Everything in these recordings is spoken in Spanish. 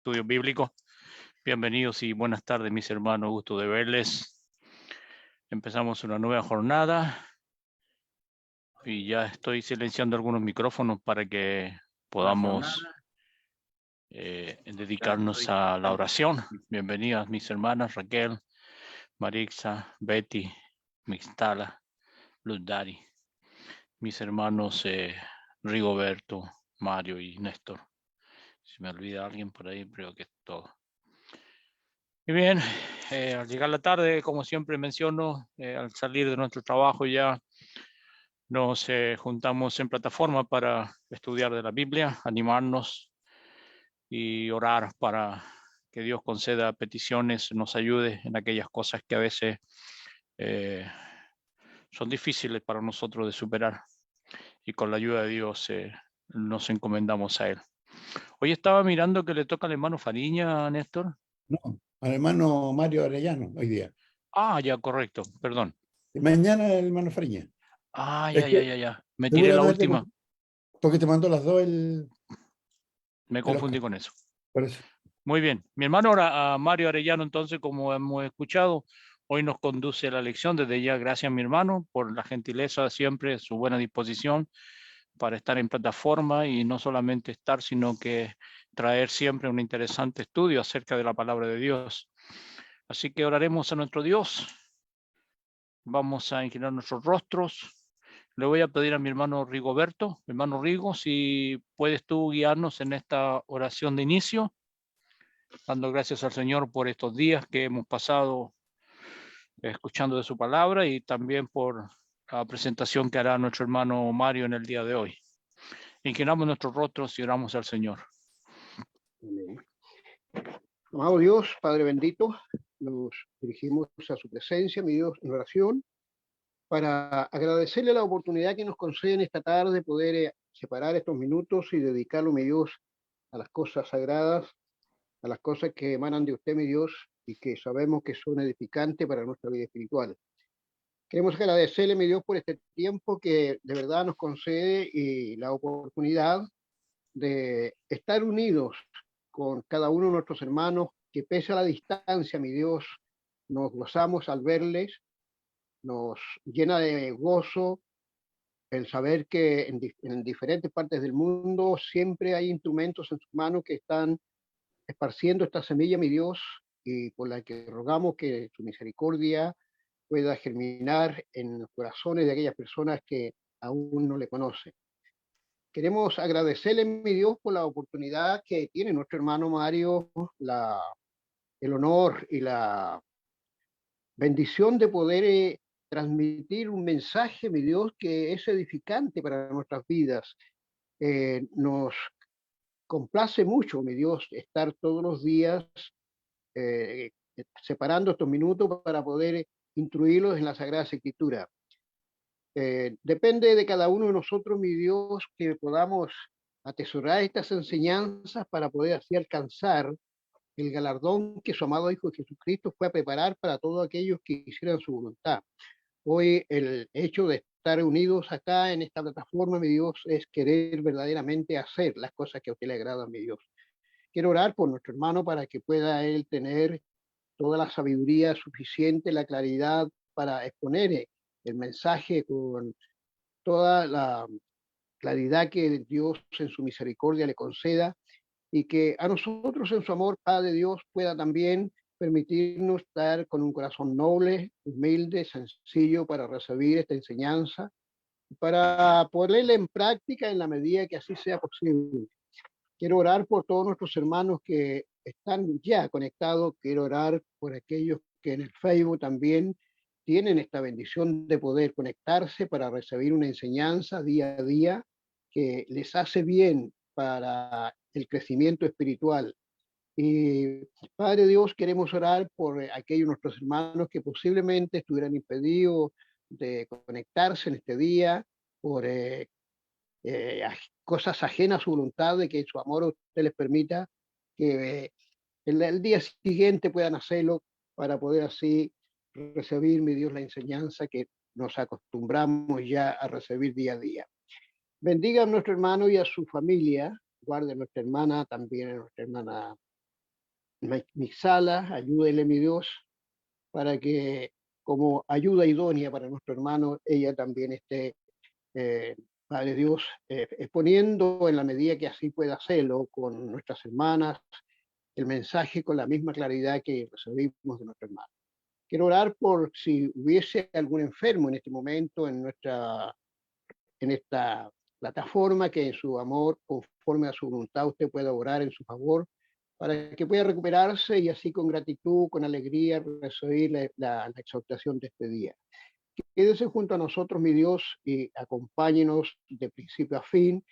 Estudio Bíblico. Bienvenidos y buenas tardes, mis hermanos. Gusto de verles. Empezamos una nueva jornada y ya estoy silenciando algunos micrófonos para que podamos dedicarnos a la oración. Bienvenidas, mis hermanas Raquel, Marixa, Betty, Mixtala, Luz Dari, mis hermanos Rigoberto, Mario y Néstor. Si me olvida alguien por ahí, creo que es todo. Y bien, al llegar la tarde, como siempre menciono, al salir de nuestro trabajo ya nos juntamos en plataforma para estudiar de la Biblia, animarnos y orar para que Dios conceda peticiones, nos ayude en aquellas cosas que a veces son difíciles para nosotros de superar. Y con la ayuda de Dios nos encomendamos a Él. Hoy estaba mirando que le toca al hermano Fariña, Néstor. No, al hermano Mario Arellano hoy día. Ah, ya, correcto, perdón. Y mañana el hermano Fariña. Ah, Es que ya. Me tiré la seguramente última. porque te mandó las dos Me el confundí Oscar. con eso. Por eso. Muy bien. Mi hermano ahora, Mario Arellano, entonces, como hemos escuchado, hoy nos conduce a la lección. Desde ya, gracias, mi hermano, por la gentileza siempre, su buena disposición para estar en plataforma y no solamente estar, sino que traer siempre un interesante estudio acerca de la palabra de Dios. Así que oraremos a nuestro Dios. Vamos a inclinar nuestros rostros. Le voy a pedir a mi hermano Rigoberto, hermano Rigo, si puedes tú guiarnos en esta oración de inicio, dando gracias al Señor por estos días que hemos pasado escuchando de su palabra y también por la presentación que hará nuestro hermano Mario en el día de hoy. Inclinamos nuestros rostros y oramos al Señor. Amén. Amado Dios, Padre bendito, nos dirigimos a su presencia, mi Dios, en oración, para agradecerle la oportunidad que nos conceden esta tarde poder separar estos minutos y dedicarlo, mi Dios, a las cosas sagradas, a las cosas que emanan de usted, mi Dios, y que sabemos que son edificantes para nuestra vida espiritual. Queremos agradecerle, mi Dios, por este tiempo que de verdad nos concede y la oportunidad de estar unidos con cada uno de nuestros hermanos, que pese a la distancia, mi Dios, nos gozamos al verles, nos llena de gozo el saber que en diferentes partes del mundo siempre hay instrumentos en sus manos que están esparciendo esta semilla, mi Dios, y por la que rogamos que su misericordia pueda germinar en los corazones de aquellas personas que aún no le conocen. Queremos agradecerle, mi Dios, por la oportunidad que tiene nuestro hermano Mario, el honor y la bendición de poder transmitir un mensaje, mi Dios, que es edificante para nuestras vidas. Nos complace mucho, mi Dios, estar todos los días eh, separando estos minutos para poder instruirlos en la Sagrada Escritura. Depende de cada uno de nosotros, mi Dios, que podamos atesorar estas enseñanzas para poder así alcanzar el galardón que su amado Hijo Jesucristo fue a preparar para todos aquellos que hicieran su voluntad. Hoy el hecho de estar unidos acá en esta plataforma, mi Dios, es querer verdaderamente hacer las cosas que a usted le agradan, mi Dios. Quiero orar por nuestro hermano para que pueda él tener toda la sabiduría suficiente, la claridad para exponer el mensaje con toda la claridad que Dios en su misericordia le conceda, y que a nosotros en su amor, Padre Dios, pueda también permitirnos estar con un corazón noble, humilde, sencillo para recibir esta enseñanza, para ponerla en práctica en la medida que así sea posible. Quiero orar por todos nuestros hermanos que están ya conectados, quiero orar por aquellos que en el Facebook también tienen esta bendición de poder conectarse para recibir una enseñanza día a día que les hace bien para el crecimiento espiritual. Y Padre Dios, queremos orar por aquellos nuestros hermanos que posiblemente estuvieran impedidos de conectarse en este día por eh, cosas ajenas a su voluntad, de que su amor a usted les permita que el día siguiente puedan hacerlo para poder así recibir, mi Dios, la enseñanza que nos acostumbramos ya a recibir día a día. Bendiga a nuestro hermano y a su familia, guarde a nuestra hermana, también a nuestra hermana Mixala, ayúdele, mi Dios, para que como ayuda idónea para nuestro hermano, ella también esté, Padre Dios, exponiendo en la medida que así pueda hacerlo con nuestras hermanas, el mensaje con la misma claridad que recibimos de nuestro hermano. Quiero orar por si hubiese algún enfermo en este momento en esta plataforma, que en su amor, conforme a su voluntad, usted pueda orar en su favor, para que pueda recuperarse y así con gratitud, con alegría, recibir la exaltación de este día. Quédese junto a nosotros, mi Dios, y acompáñenos de principio a fin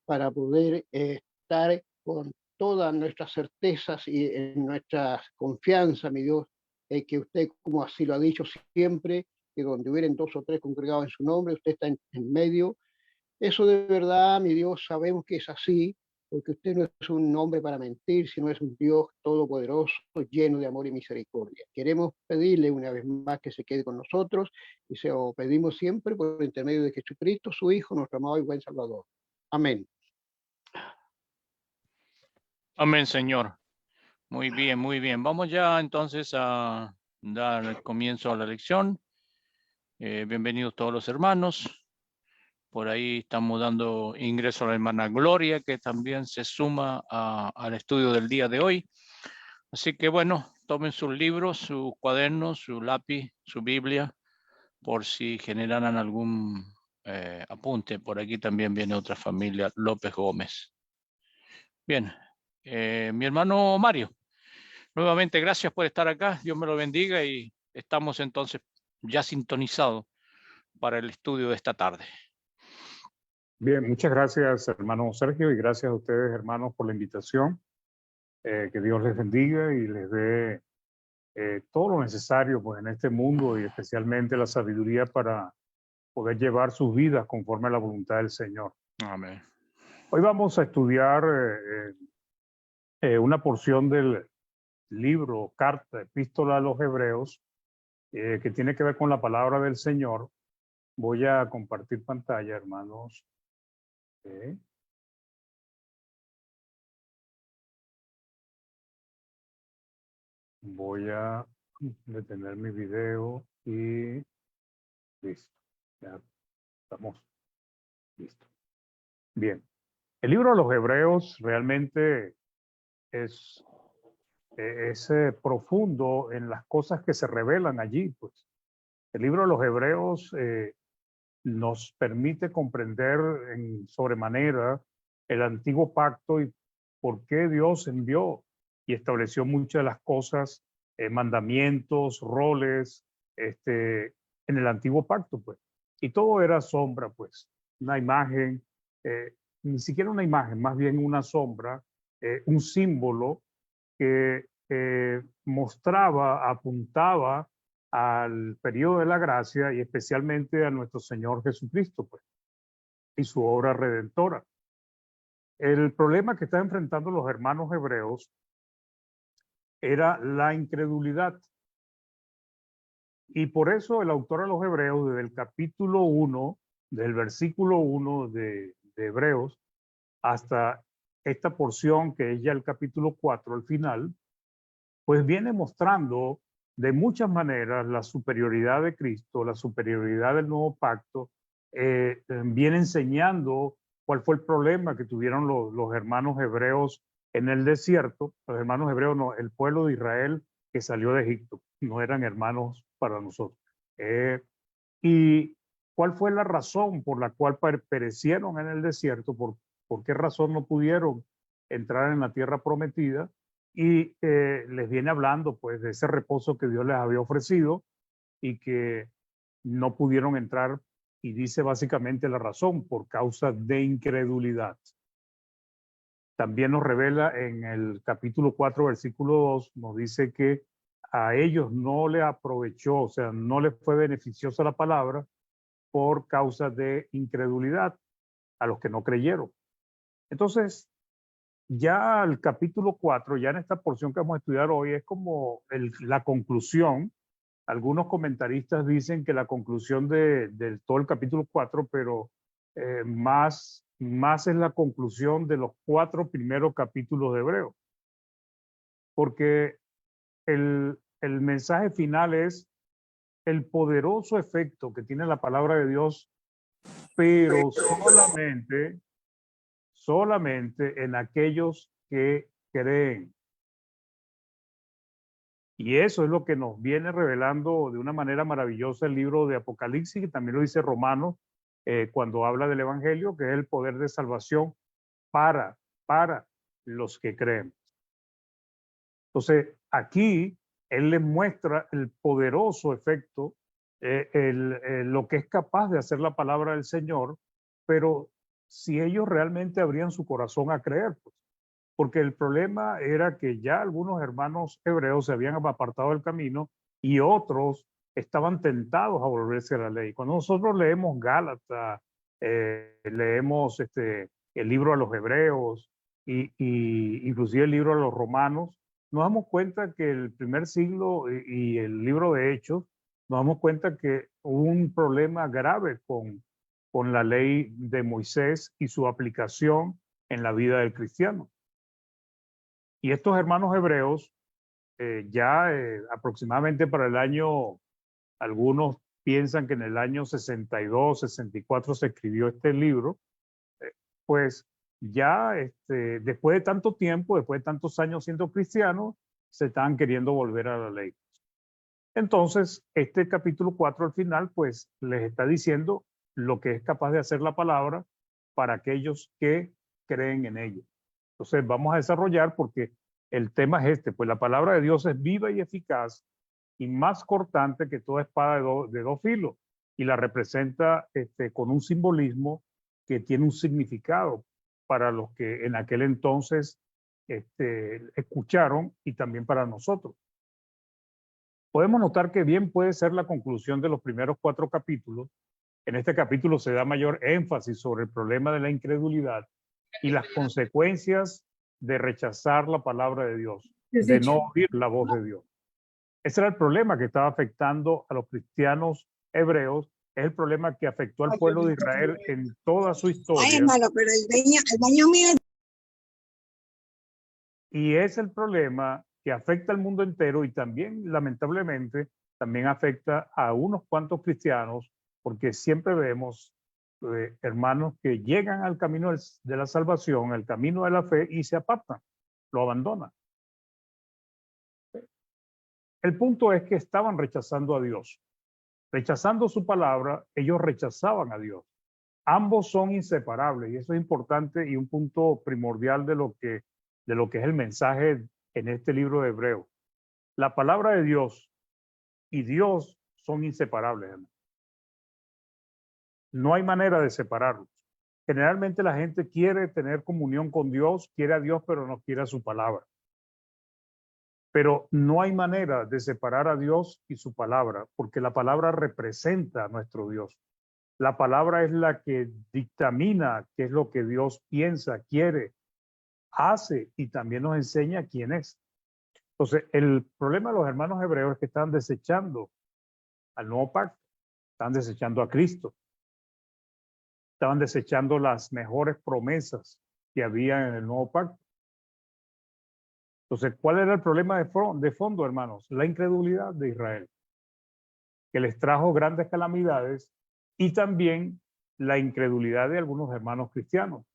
para poder estar con todas nuestras certezas y en nuestra confianza, mi Dios, que usted, como así lo ha dicho siempre, que donde hubieran dos o tres congregados en su nombre, usted está en medio. Eso de verdad, mi Dios, sabemos que es así, porque usted no es un hombre para mentir, sino es un Dios todopoderoso, lleno de amor y misericordia. Queremos pedirle una vez más que se quede con nosotros y se lo pedimos siempre por intermedio de Jesucristo, su Hijo, nuestro amado y buen Salvador. Amén. Amén, Señor. Muy bien, muy bien. Vamos ya entonces a dar el comienzo a la lección. Bienvenidos todos los hermanos. Por ahí estamos dando ingreso a la hermana Gloria, que también se suma al estudio del día de hoy. Así que bueno, tomen sus libros, sus cuadernos, su lápiz, su Biblia, por si generaran algún apunte. Por aquí también viene otra familia, López Gómez. Bien, mi hermano Mario, nuevamente gracias por estar acá. Dios me lo bendiga y estamos entonces ya sintonizados para el estudio de esta tarde. Bien, muchas gracias, hermano Sergio, y gracias a ustedes, hermanos, por la invitación. Que Dios les bendiga y les dé todo lo necesario pues, en este mundo y especialmente la sabiduría para poder llevar sus vidas conforme a la voluntad del Señor. Amén. Hoy vamos a estudiar una porción del libro, carta, epístola a los Hebreos, que tiene que ver con la palabra del Señor. Voy a compartir pantalla, hermanos. Voy a detener mi video y listo. Ya estamos listos. Bien. El libro de los Hebreos realmente es profundo en las cosas que se revelan allí. Pues. El libro de los Hebreos nos permite comprender en sobremanera el antiguo pacto y por qué Dios envió y estableció muchas de las cosas, mandamientos, roles, en el antiguo pacto, pues. Y todo era sombra, pues, una imagen, ni siquiera una imagen, más bien una sombra, un símbolo que mostraba, apuntaba al periodo de la gracia y especialmente a nuestro Señor Jesucristo, pues, y su obra redentora. El problema que están enfrentando los hermanos hebreos era la incredulidad. Y por eso el autor de los Hebreos, desde el capítulo 1, del versículo 1 de Hebreos, hasta esta porción que es ya el capítulo 4, al final, pues viene mostrando de muchas maneras la superioridad de Cristo, la superioridad del nuevo pacto, viene enseñando cuál fue el problema que tuvieron los hermanos hebreos en el desierto. Los hermanos hebreos, no, el pueblo de Israel que salió de Egipto, no eran hermanos para nosotros. Y cuál fue la razón por la cual perecieron en el desierto, por qué razón no pudieron entrar en la tierra prometida. Y les viene hablando pues de ese reposo que Dios les había ofrecido y que no pudieron entrar, y dice básicamente la razón, por causa de incredulidad. También nos revela en el capítulo 4, versículo 2, nos dice que a ellos no le aprovechó, o sea, no les fue beneficiosa la palabra por causa de incredulidad, a los que no creyeron. Entonces, ya el capítulo 4, ya en esta porción que vamos a estudiar hoy, es como la conclusión. Algunos comentaristas dicen que la conclusión de todo el capítulo 4, pero más es la conclusión de los 4 primeros capítulos de Hebreo. porque el mensaje final es el poderoso efecto que tiene la palabra de Dios, pero solamente en aquellos que creen. Y eso es lo que nos viene revelando de una manera maravillosa el libro de Apocalipsis, que también lo dice Romanos, cuando habla del Evangelio, que es el poder de salvación para los que creen. Entonces, aquí él les muestra el poderoso efecto, lo que es capaz de hacer la palabra del Señor, pero si ellos realmente abrían su corazón a creer, pues, porque el problema era que ya algunos hermanos hebreos se habían apartado del camino y otros estaban tentados a volverse a la ley. Cuando nosotros leemos Gálatas, leemos el libro a los hebreos y inclusive el libro a los romanos, nos damos cuenta que el primer siglo y el libro de Hechos, nos damos cuenta que hubo un problema grave con la ley de Moisés y su aplicación en la vida del cristiano. Y estos hermanos hebreos, aproximadamente para el año, algunos piensan que en el año 62, 64 se escribió este libro, pues ya después de tanto tiempo, después de tantos años siendo cristianos, se estaban queriendo volver a la ley. Entonces, este capítulo 4 al final, pues les está diciendo lo que es capaz de hacer la palabra para aquellos que creen en ella. Entonces, vamos a desarrollar porque el tema es pues la palabra de Dios es viva y eficaz y más cortante que toda espada de dos filos, y la representa con un simbolismo que tiene un significado para los que en aquel entonces escucharon y también para nosotros. Podemos notar que bien puede ser la conclusión de los primeros 4 capítulos. En este capítulo se da mayor énfasis sobre el problema de la incredulidad y las consecuencias de rechazar la palabra de Dios, de no oír la voz de Dios. Ese era el problema que estaba afectando a los cristianos hebreos, es el problema que afectó al pueblo de Israel en toda su historia. Ay, hermano, pero el baño mío. Y es el problema que afecta al mundo entero y también, lamentablemente, también afecta a unos cuantos cristianos, porque siempre vemos hermanos que llegan al camino de la salvación, al camino de la fe y se apartan, lo abandonan. El punto es que estaban rechazando a Dios. Rechazando su palabra, ellos rechazaban a Dios. Ambos son inseparables y eso es importante y un punto primordial de lo que es el mensaje en este libro de Hebreos. La palabra de Dios y Dios son inseparables, hermano. No hay manera de separarlos. Generalmente la gente quiere tener comunión con Dios, quiere a Dios, pero no quiere a su palabra. Pero no hay manera de separar a Dios y su palabra, porque la palabra representa a nuestro Dios. La palabra es la que dictamina qué es lo que Dios piensa, quiere, hace y también nos enseña quién es. Entonces, el problema de los hermanos hebreos es que están desechando al nuevo pacto, están desechando a Cristo, estaban desechando las mejores promesas que había en el nuevo pacto. Entonces, ¿cuál era el problema de fondo, hermanos? La incredulidad de Israel, que les trajo grandes calamidades, y también la incredulidad de algunos hermanos cristianos,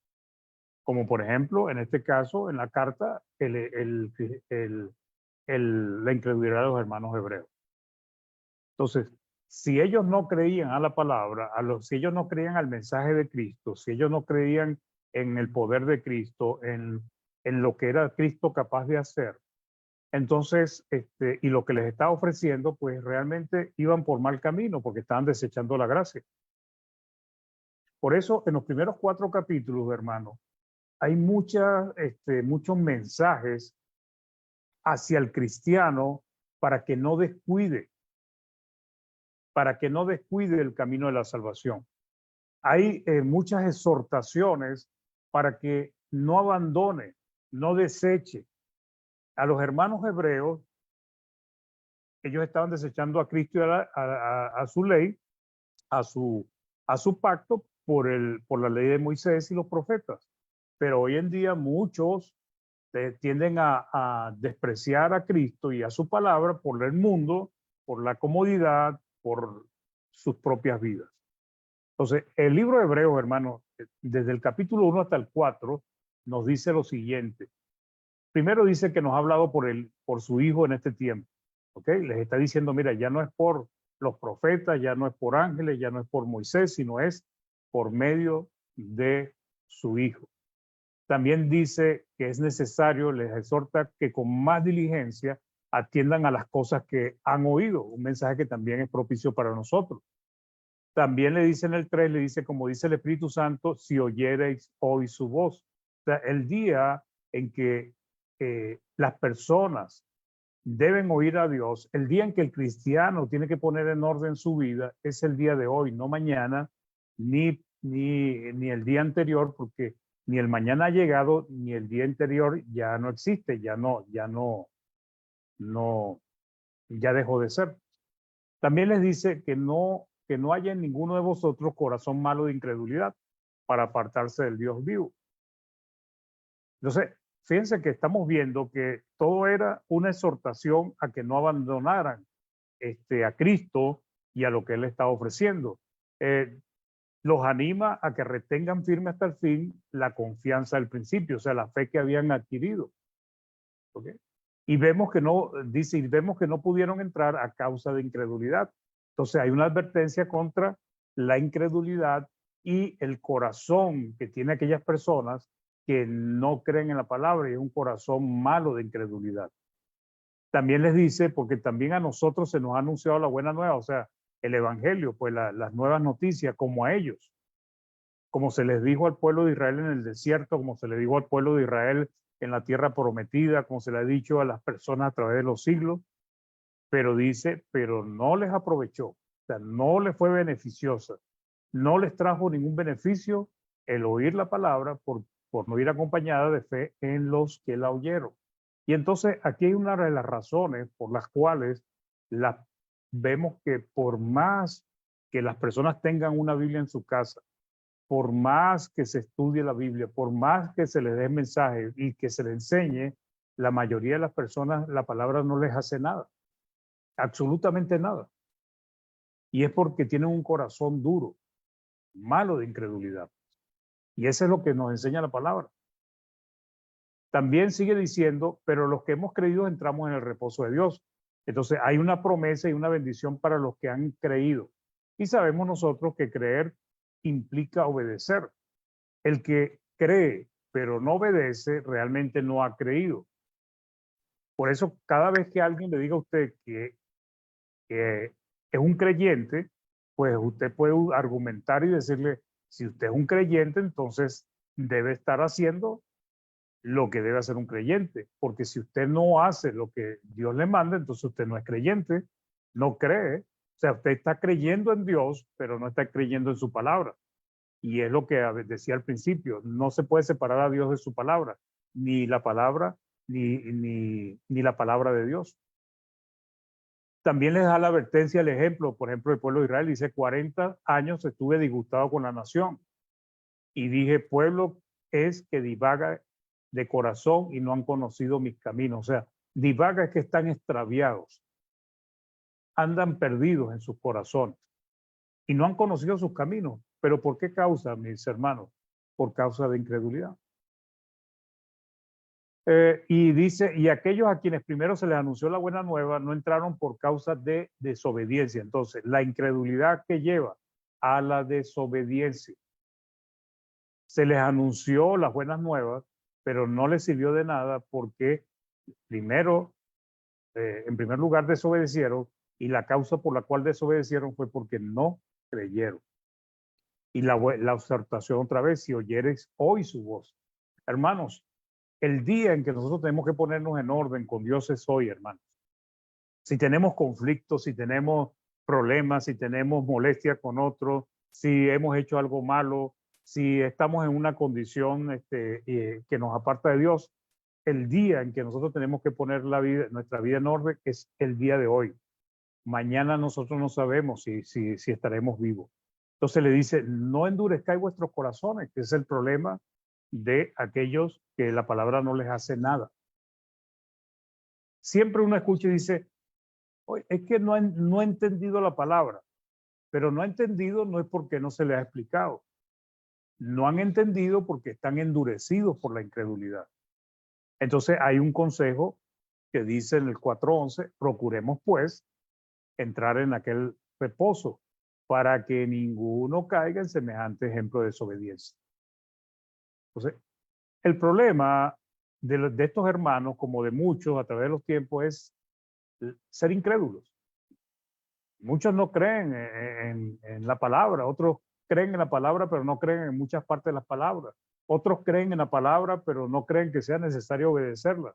como por ejemplo, en este caso, en la carta, la incredulidad de los hermanos hebreos. Entonces, si ellos no creían a la palabra, si ellos no creían al mensaje de Cristo, si ellos no creían en el poder de Cristo, en lo que era Cristo capaz de hacer, entonces, y lo que les estaba ofreciendo, pues realmente iban por mal camino porque estaban desechando la gracia. Por eso, en los primeros 4 capítulos, hermano, hay muchos mensajes hacia el cristiano para que no descuide el camino de la salvación. Hay muchas exhortaciones para que no abandone, no deseche. A los hermanos hebreos, ellos estaban desechando a Cristo y a su ley, a su pacto por la ley de Moisés y los profetas. Pero hoy en día muchos tienden a despreciar a Cristo y a su palabra por el mundo, por la comodidad, por sus propias vidas. Entonces, el libro de Hebreos, hermanos, desde el capítulo 1 hasta el 4, nos dice lo siguiente. Primero dice que nos ha hablado por su Hijo en este tiempo. ¿Ok? Les está diciendo, mira, ya no es por los profetas, ya no es por ángeles, ya no es por Moisés, sino es por medio de su Hijo. También dice que es necesario, les exhorta que con más diligencia atiendan a las cosas que han oído, un mensaje que también es propicio para nosotros. También le dice en el 3, le dice, como dice el Espíritu Santo, si oyereis hoy su voz. O sea, el día en que las personas deben oír a Dios, el día en que el cristiano tiene que poner en orden su vida, es el día de hoy, no mañana, ni el día anterior, porque ni el mañana ha llegado, ni el día anterior ya no existe, ya dejó de ser. También les dice que no haya en ninguno de vosotros corazón malo de incredulidad para apartarse del Dios vivo. Entonces, fíjense que estamos viendo que todo era una exhortación a que no abandonaran a Cristo y a lo que Él estaba ofreciendo. Los anima a que retengan firme hasta el fin la confianza del principio, o sea, la fe que habían adquirido. ¿Okay? Y vemos que no pudieron entrar a causa de incredulidad. Entonces hay una advertencia contra la incredulidad y el corazón que tiene aquellas personas que no creen en la palabra, y es un corazón malo de incredulidad. También les dice, porque también a nosotros se nos ha anunciado la buena nueva, o sea, el evangelio, pues las nuevas noticias, como a ellos, como se les dijo al pueblo de Israel en el desierto, como se le dijo al pueblo de Israel en la tierra prometida, como se le ha dicho a las personas a través de los siglos, pero dice, pero no les aprovechó, o sea, no les fue beneficiosa, no les trajo ningún beneficio el oír la palabra por no ir acompañada de fe en los que la oyeron. Y entonces aquí hay una de las razones por las cuales vemos que por más que las personas tengan una Biblia en su casa, por más que se estudie la Biblia, por más que se les dé mensaje y que se les enseñe, la mayoría de las personas la palabra no les hace nada, absolutamente nada. Y es porque tienen un corazón duro, malo de incredulidad. Y eso es lo que nos enseña la palabra. También sigue diciendo, pero los que hemos creído entramos en el reposo de Dios. Entonces hay una promesa y una bendición para los que han creído. Y sabemos nosotros que creer implica obedecer. El que cree pero no obedece realmente no ha creído. Por eso cada vez que alguien le diga a usted que es un creyente, pues usted puede argumentar y decirle, si usted es un creyente, entonces debe estar haciendo lo que debe hacer un creyente, porque si usted no hace lo que Dios le manda, entonces usted no es creyente, no cree. O sea, usted está creyendo en Dios, pero no está creyendo en su palabra. Y es lo que decía al principio, no se puede separar a Dios de su palabra, ni la palabra, ni la palabra de Dios. También les da la advertencia, el ejemplo, por ejemplo, el pueblo de Israel dice, 40 años estuve disgustado con la nación y dije, pueblo es que divaga de corazón y no han conocido mis caminos. O sea, divaga es que están extraviados, andan perdidos en sus corazones y no han conocido sus caminos. ¿Pero por qué causa, mis hermanos? Por causa de incredulidad. Y dice, y aquellos a quienes primero se les anunció la buena nueva no entraron por causa de desobediencia. Entonces, la incredulidad que lleva a la desobediencia. Se les anunció las buenas nuevas, pero no les sirvió de nada porque primero, en primer lugar, desobedecieron, y la causa por la cual desobedecieron fue porque no creyeron. Y la exhortación otra vez, si oyeres hoy su voz. Hermanos, el día en que nosotros tenemos que ponernos en orden con Dios es hoy, hermanos. Si tenemos conflictos, si tenemos problemas, si tenemos molestia con otros, si hemos hecho algo malo, si estamos en una condición que nos aparta de Dios, el día en que nosotros tenemos que poner nuestra vida en orden es el día de hoy. Mañana nosotros no sabemos si estaremos vivos. Entonces le dice, no endurezcáis vuestros corazones, que es el problema de aquellos que la palabra no les hace nada. Siempre uno escucha y dice, oye, es que no ha entendido la palabra, pero no ha entendido no es porque no se le ha explicado. No han entendido porque están endurecidos por la incredulidad. Entonces hay un consejo que dice en el 4:11, procuremos pues entrar en aquel reposo para que ninguno caiga en semejante ejemplo de desobediencia. Entonces, el problema de estos hermanos, como de muchos a través de los tiempos, es ser incrédulos. Muchos no creen en la palabra, otros creen en la palabra, pero no creen en muchas partes de las palabras. Otros creen en la palabra, pero no creen que sea necesario obedecerla.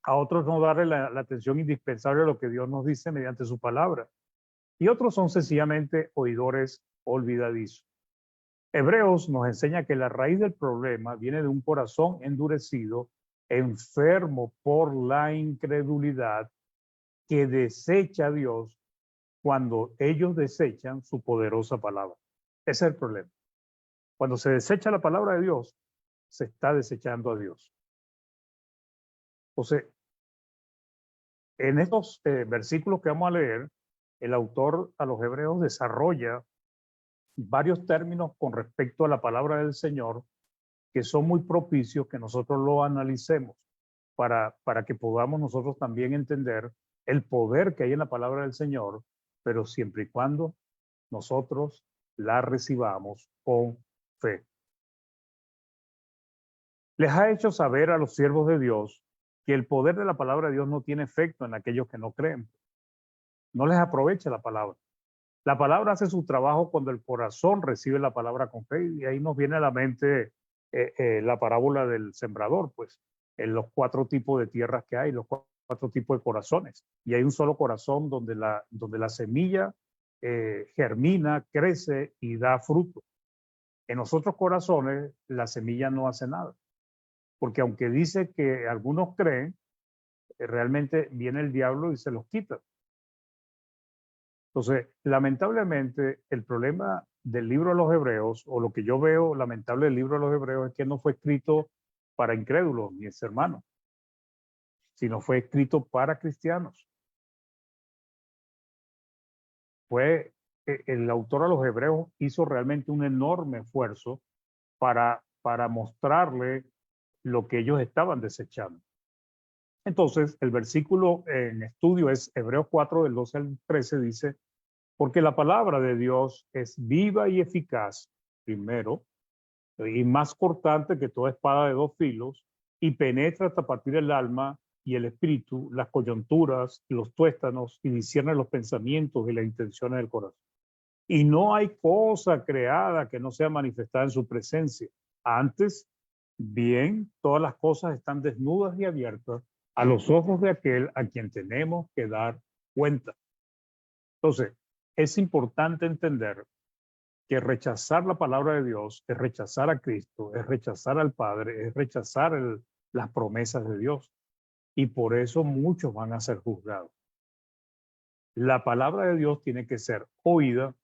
A otros no darle la atención indispensable a lo que Dios nos dice mediante su palabra. Y otros son sencillamente oidores olvidadizos. Hebreos nos enseña que la raíz del problema viene de un corazón endurecido, enfermo por la incredulidad, que desecha a Dios cuando ellos desechan su poderosa palabra. Ese es el problema. Cuando se desecha la palabra de Dios, se está desechando a Dios. Entonces, en estos versículos que vamos a leer, el autor a los hebreos desarrolla varios términos con respecto a la palabra del Señor que son muy propicios que nosotros lo analicemos para que podamos nosotros también entender el poder que hay en la palabra del Señor, pero siempre y cuando nosotros la recibamos con fe. Les ha hecho saber a los siervos de Dios que el poder de la palabra de Dios no tiene efecto en aquellos que no creen. No les aprovecha la palabra. La palabra hace su trabajo cuando el corazón recibe la palabra con fe, y ahí nos viene a la mente la parábola del sembrador, pues, en los 4 tipos de tierras que hay, los 4 tipos de corazones. Y hay un solo corazón donde la semilla germina, crece y da fruto. En los otros corazones la semilla no hace nada, porque aunque dice que algunos creen, realmente viene el diablo y se los quita. Entonces, lamentablemente, el problema del libro de los Hebreos, o lo que yo veo lamentable del libro de los Hebreos, es que no fue escrito para incrédulos, mis hermanos, sino fue escrito para cristianos. El autor a los Hebreos hizo realmente un enorme esfuerzo para mostrarle lo que ellos estaban desechando. Entonces, el versículo en estudio es Hebreos 4, del 12 al 13, dice, porque la palabra de Dios es viva y eficaz, primero, y más cortante que toda espada de 2 filos, y penetra hasta partir el alma y el espíritu, las coyunturas, los tuéstanos, y discierne los pensamientos y las intenciones del corazón. Y no hay cosa creada que no sea manifestada en su presencia. Antes, bien, todas las cosas están desnudas y abiertas a los ojos de aquel a quien tenemos que dar cuenta. Entonces, es importante entender que rechazar la palabra de Dios es rechazar a Cristo, es rechazar al Padre, es rechazar las promesas de Dios. Y por eso muchos van a ser juzgados. La palabra de Dios tiene que ser oída,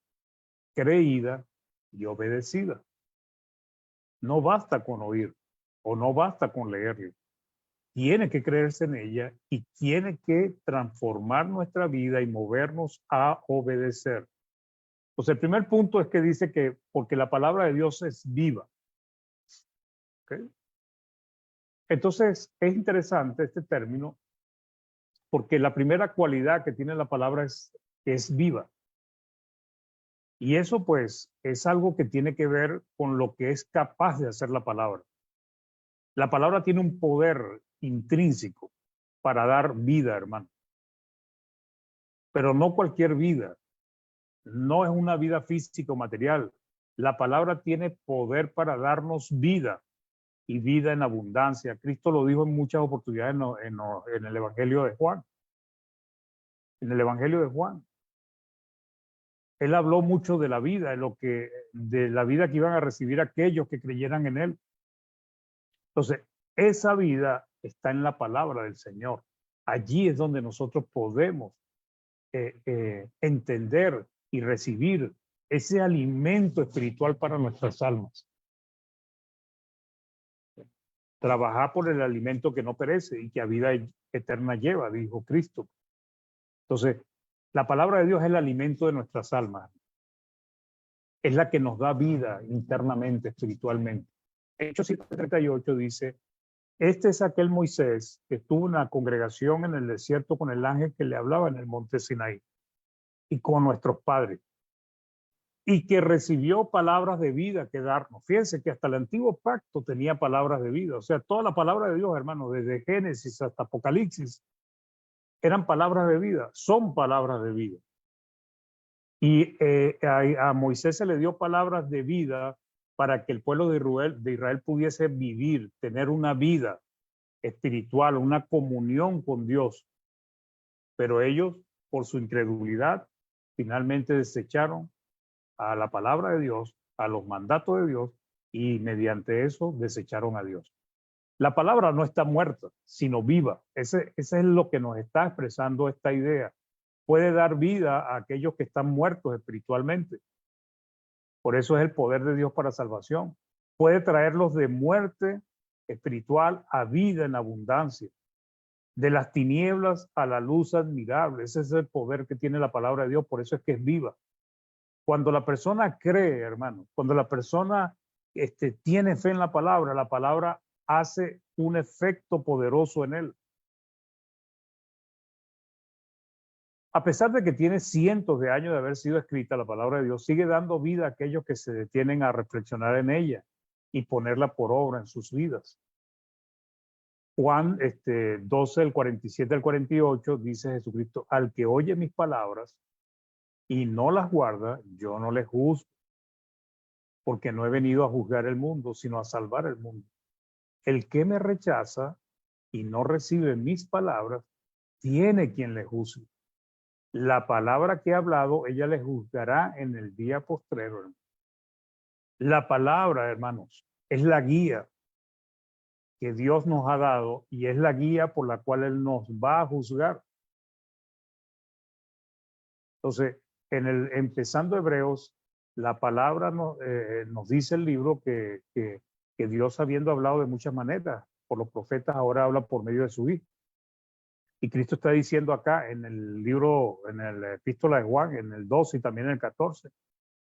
creída y obedecida. No basta con oír o no basta con leerlo. Tiene que creerse en ella y tiene que transformar nuestra vida y movernos a obedecer. Entonces, el primer punto es que dice que porque la palabra de Dios es viva. ¿Okay? Entonces, es interesante este término porque la primera cualidad que tiene la palabra es que es viva. Y eso, pues, es algo que tiene que ver con lo que es capaz de hacer la palabra. La palabra tiene un poder intrínseco para dar vida, hermano. Pero no cualquier vida. No es una vida física o material. La palabra tiene poder para darnos vida y vida en abundancia. Cristo lo dijo en muchas oportunidades en el Evangelio de Juan. En el Evangelio de Juan. Él habló mucho de la vida, de la vida que iban a recibir aquellos que creyeran en él. Entonces, esa vida está en la palabra del Señor. Allí es donde nosotros podemos entender y recibir ese alimento espiritual para nuestras almas. Trabajad por el alimento que no perece y que a vida eterna lleva, dijo Cristo. Entonces, la palabra de Dios es el alimento de nuestras almas. Es la que nos da vida internamente, espiritualmente. Hechos 7:38 dice, este es aquel Moisés que tuvo una congregación en el desierto con el ángel que le hablaba en el monte Sinaí y con nuestros padres, y que recibió palabras de vida que darnos. Fíjense que hasta el antiguo pacto tenía palabras de vida. O sea, toda la palabra de Dios, hermanos, desde Génesis hasta Apocalipsis, eran palabras de vida, son palabras de vida. Y a Moisés se le dio palabras de vida para que el pueblo de Israel pudiese vivir, tener una vida espiritual, una comunión con Dios. Pero ellos, por su incredulidad, finalmente desecharon a la palabra de Dios, a los mandatos de Dios, y mediante eso desecharon a Dios. La palabra no está muerta, sino viva. Ese es lo que nos está expresando esta idea. Puede dar vida a aquellos que están muertos espiritualmente. Por eso es el poder de Dios para salvación. Puede traerlos de muerte espiritual a vida en abundancia, de las tinieblas a la luz admirable. Ese es el poder que tiene la palabra de Dios, por eso es que es viva. Cuando la persona cree, hermano, cuando la persona tiene fe en la palabra hace un efecto poderoso en él. A pesar de que tiene cientos de años de haber sido escrita, la palabra de Dios sigue dando vida a aquellos que se detienen a reflexionar en ella y ponerla por obra en sus vidas. Juan 12, el 47 al 48, dice Jesucristo, al que oye mis palabras y no las guarda, yo no le juzgo, porque no he venido a juzgar el mundo, sino a salvar el mundo. El que me rechaza y no recibe mis palabras, tiene quien le juzgue. La palabra que he hablado, ella le juzgará en el día postrero. La palabra, hermanos, es la guía que Dios nos ha dado y es la guía por la cual Él nos va a juzgar. Entonces, empezando Hebreos, la palabra nos dice el libro que Dios, habiendo hablado de muchas maneras por los profetas, ahora habla por medio de su Hijo. Y Cristo está diciendo acá en el libro, en la epístola de Juan, en el 12 y también en el 14,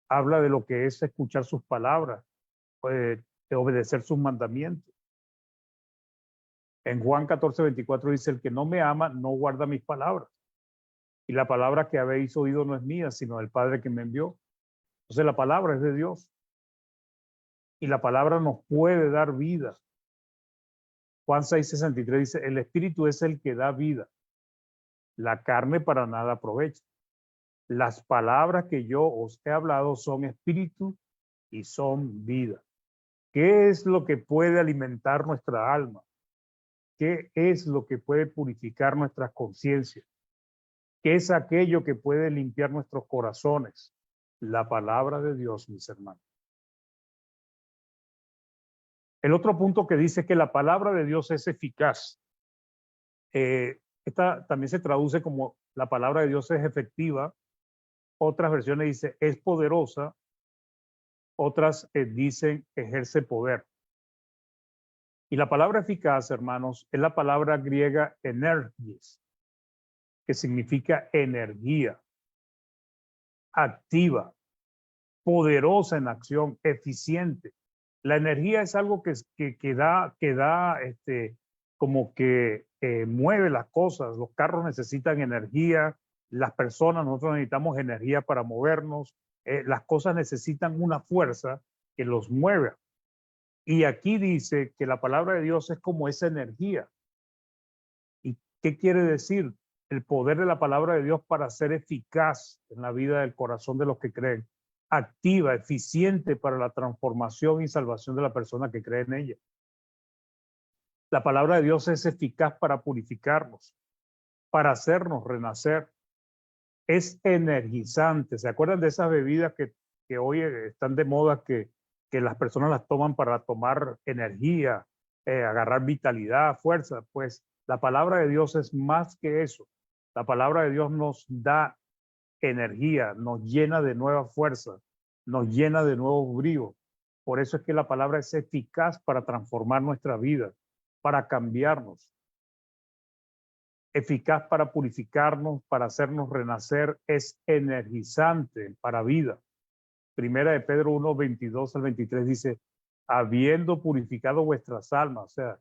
habla de lo que es escuchar sus palabras, de obedecer sus mandamientos. En Juan 14:24 dice, el que no me ama no guarda mis palabras. Y la palabra que habéis oído no es mía, sino del Padre que me envió. Entonces la palabra es de Dios. Y la palabra nos puede dar vida. Juan 6:63 dice, el Espíritu es el que da vida. La carne para nada aprovecha. Las palabras que yo os he hablado son espíritu y son vida. ¿Qué es lo que puede alimentar nuestra alma? ¿Qué es lo que puede purificar nuestras conciencias? ¿Qué es aquello que puede limpiar nuestros corazones? La palabra de Dios, mis hermanos. El otro punto que dice que la palabra de Dios es eficaz. Esta también se traduce como la palabra de Dios es efectiva. Otras versiones dicen es poderosa. Otras dicen ejerce poder. Y la palabra eficaz, hermanos, es la palabra griega energis, que significa energía, activa, poderosa en acción, eficiente. La energía es algo que da como que mueve las cosas. Los carros necesitan energía, las personas, nosotros necesitamos energía para movernos. Las cosas necesitan una fuerza que los mueva. Y aquí dice que la palabra de Dios es como esa energía. ¿Y qué quiere decir? El poder de la palabra de Dios para ser eficaz en la vida del corazón de los que creen. Activa, eficiente para la transformación y salvación de la persona que cree en ella. La palabra de Dios es eficaz para purificarnos, para hacernos renacer. Es energizante. ¿Se acuerdan de esas bebidas que hoy están de moda que las personas las toman para tomar energía, agarrar vitalidad, fuerza? Pues la palabra de Dios es más que eso. La palabra de Dios nos da energía, nos llena de nueva fuerza, nos llena de nuevo brío. Por eso es que la palabra es eficaz para transformar nuestra vida, para cambiarnos. Eficaz para purificarnos, para hacernos renacer, es energizante para vida. Primera de Pedro 1, 22 al 23 dice, habiendo purificado vuestras almas, o sea,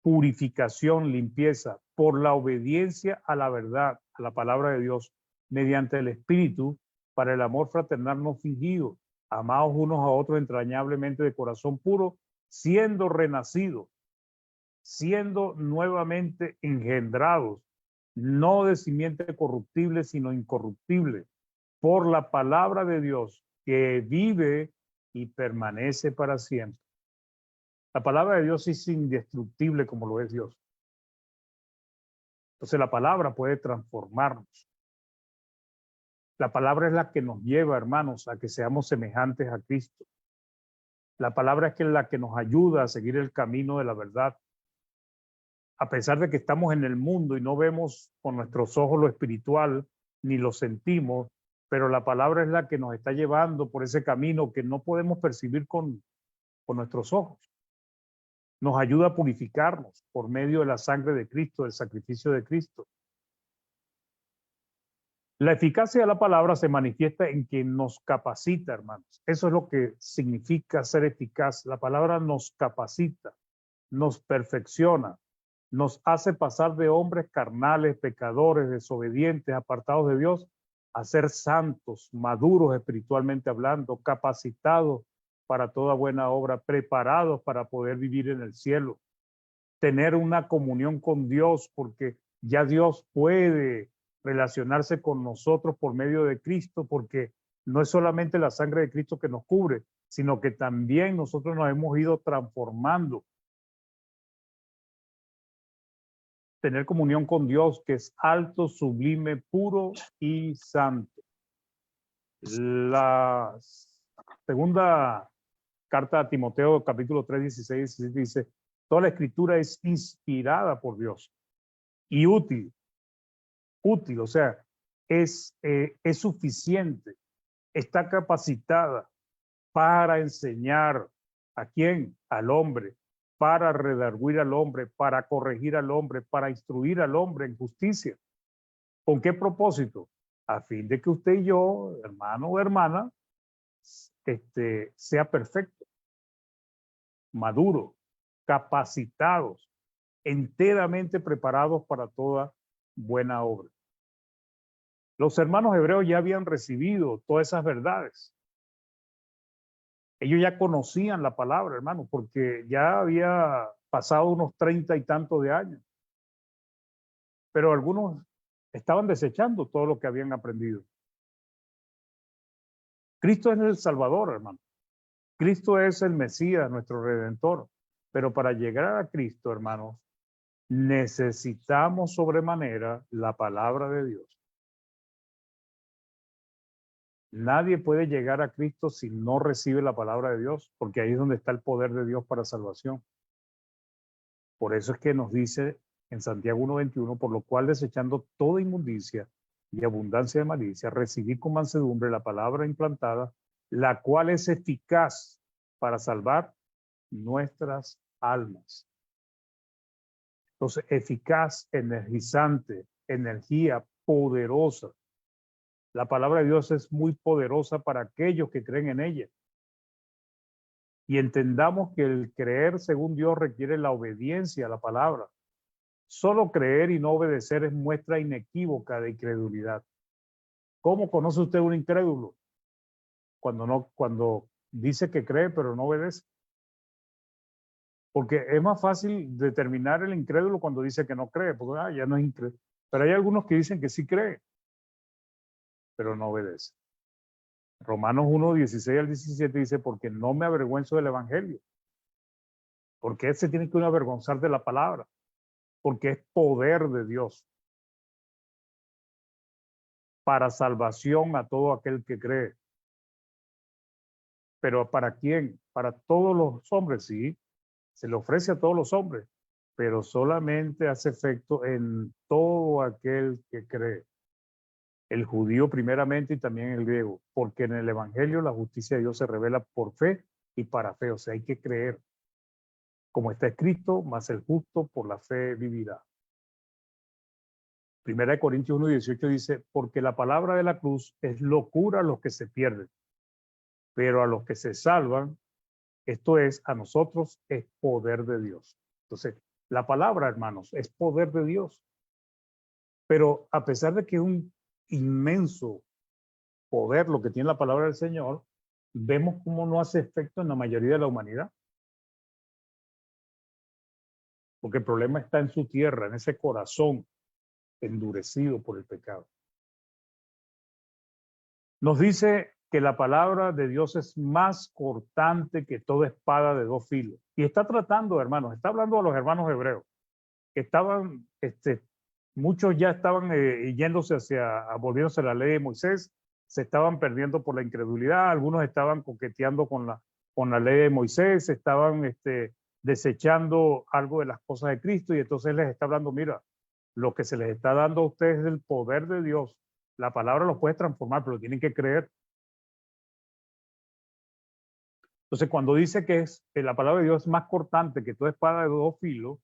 purificación, limpieza, por la obediencia a la verdad, a la palabra de Dios, mediante el Espíritu, para el amor fraternal no fingido, amados unos a otros entrañablemente de corazón puro, siendo renacidos, siendo nuevamente engendrados, no de simiente corruptible, sino incorruptible, por la palabra de Dios, que vive y permanece para siempre. La palabra de Dios es indestructible como lo es Dios. Entonces la palabra puede transformarnos. La palabra es la que nos lleva, hermanos, a que seamos semejantes a Cristo. La palabra es la que nos ayuda a seguir el camino de la verdad. A pesar de que estamos en el mundo y no vemos con nuestros ojos lo espiritual, ni lo sentimos, pero la palabra es la que nos está llevando por ese camino que no podemos percibir con nuestros ojos. Nos ayuda a purificarnos por medio de la sangre de Cristo, del sacrificio de Cristo. La eficacia de la palabra se manifiesta en que nos capacita, hermanos. Eso es lo que significa ser eficaz. La palabra nos capacita, nos perfecciona, nos hace pasar de hombres carnales, pecadores, desobedientes, apartados de Dios, a ser santos, maduros espiritualmente hablando, capacitados para toda buena obra, preparados para poder vivir en el cielo, tener una comunión con Dios, porque ya Dios puede relacionarse con nosotros por medio de Cristo, porque no es solamente la sangre de Cristo que nos cubre, sino que también nosotros nos hemos ido transformando. Tener comunión con Dios, que es alto, sublime, puro y santo. La segunda carta a Timoteo, capítulo 3, 16, 17, dice, toda la escritura es inspirada por Dios y útil, o sea, es suficiente, está capacitada para enseñar ¿a quién? Al hombre, para redarguir al hombre, para corregir al hombre, para instruir al hombre en justicia. ¿Con qué propósito? A fin de que usted y yo, hermano o hermana, sea perfecto, maduro, capacitados, enteramente preparados para toda buena obra. Los hermanos hebreos ya habían recibido todas esas verdades. Ellos ya conocían la palabra, hermano, porque ya había pasado unos 30 y tantos de años. Pero algunos estaban desechando todo lo que habían aprendido. Cristo es el Salvador, hermano. Cristo es el Mesías, nuestro Redentor. Pero para llegar a Cristo, hermanos, necesitamos sobremanera la palabra de Dios. Nadie puede llegar a Cristo si no recibe la palabra de Dios, porque ahí es donde está el poder de Dios para salvación. Por eso es que nos dice en Santiago 1:21, por lo cual desechando toda inmundicia y abundancia de malicia, recibid con mansedumbre la palabra implantada, la cual es eficaz para salvar nuestras almas. Entonces, eficaz, energizante, energía poderosa. La palabra de Dios es muy poderosa para aquellos que creen en ella. Y entendamos que el creer según Dios requiere la obediencia a la palabra. Solo creer y no obedecer es muestra inequívoca de incredulidad. ¿Cómo conoce usted un incrédulo? Cuando dice que cree pero no obedece. Porque es más fácil determinar el incrédulo cuando dice que no cree, porque ya no es incrédulo. Pero hay algunos que dicen que sí cree, pero no obedece. Romanos 1, 16 al 17 dice, porque no me avergüenzo del evangelio. Porque él se tiene que avergonzar de la palabra. Porque es poder de Dios. Para salvación a todo aquel que cree. Pero ¿para quién? Para todos los hombres, sí. Se le ofrece a todos los hombres. Pero solamente hace efecto en todo aquel que cree. el judío primeramente y también el griego, porque en el evangelio la justicia de Dios se revela por fe y para fe, o sea, hay que creer. Como está escrito, mas el justo por la fe vivirá. Primera de Corintios 1:18 dice, porque la palabra de la cruz es locura a los que se pierden, pero a los que se salvan, esto es, a nosotros, es poder de Dios. Entonces, la palabra, hermanos, es poder de Dios. Pero a pesar de que es un inmenso poder lo que tiene la palabra del Señor, vemos cómo no hace efecto en la mayoría de la humanidad. Porque el problema está en su tierra, en ese corazón endurecido por el pecado. Nos dice que la palabra de Dios es más cortante que toda espada de dos filos. Y está tratando, hermanos, está hablando a los hermanos hebreos, que estaban, muchos ya estaban yéndose volviéndose a la ley de Moisés, se estaban perdiendo por la incredulidad, algunos estaban coqueteando con la ley de Moisés, estaban desechando algo de las cosas de Cristo, y entonces les está hablando, mira, lo que se les está dando a ustedes es el poder de Dios. La palabra los puede transformar, pero tienen que creer. Entonces, cuando dice que la palabra de Dios es más cortante que toda espada de dos filos,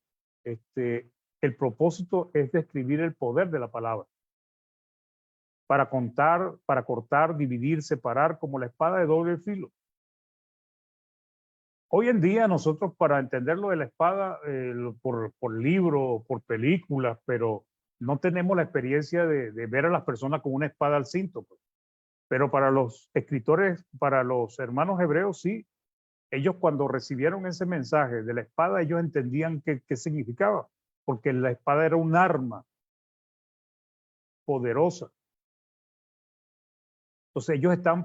el propósito es describir el poder de la palabra. Para cortar, dividir, separar, como la espada de doble filo. Hoy en día nosotros, para entender lo de la espada, por libro, por películas, pero no tenemos la experiencia de ver a las personas con una espada al cinto. Pues. Pero para los escritores, para los hermanos hebreos, sí. Ellos cuando recibieron ese mensaje de la espada, ellos entendían qué significaba, porque la espada era un arma poderosa. Entonces ellos están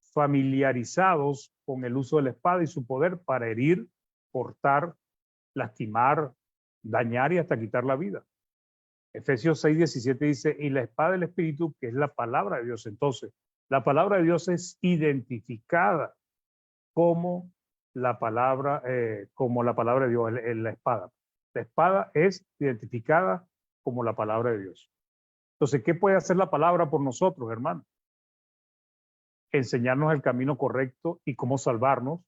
familiarizados con el uso de la espada y su poder para herir, cortar, lastimar, dañar y hasta quitar la vida. Efesios 6:17 dice, y la espada del Espíritu, que es la palabra de Dios. Entonces, la palabra de Dios es identificada como la palabra de Dios, la espada. La espada es identificada como la palabra de Dios. Entonces, ¿qué puede hacer la palabra por nosotros, hermanos? Enseñarnos el camino correcto y cómo salvarnos.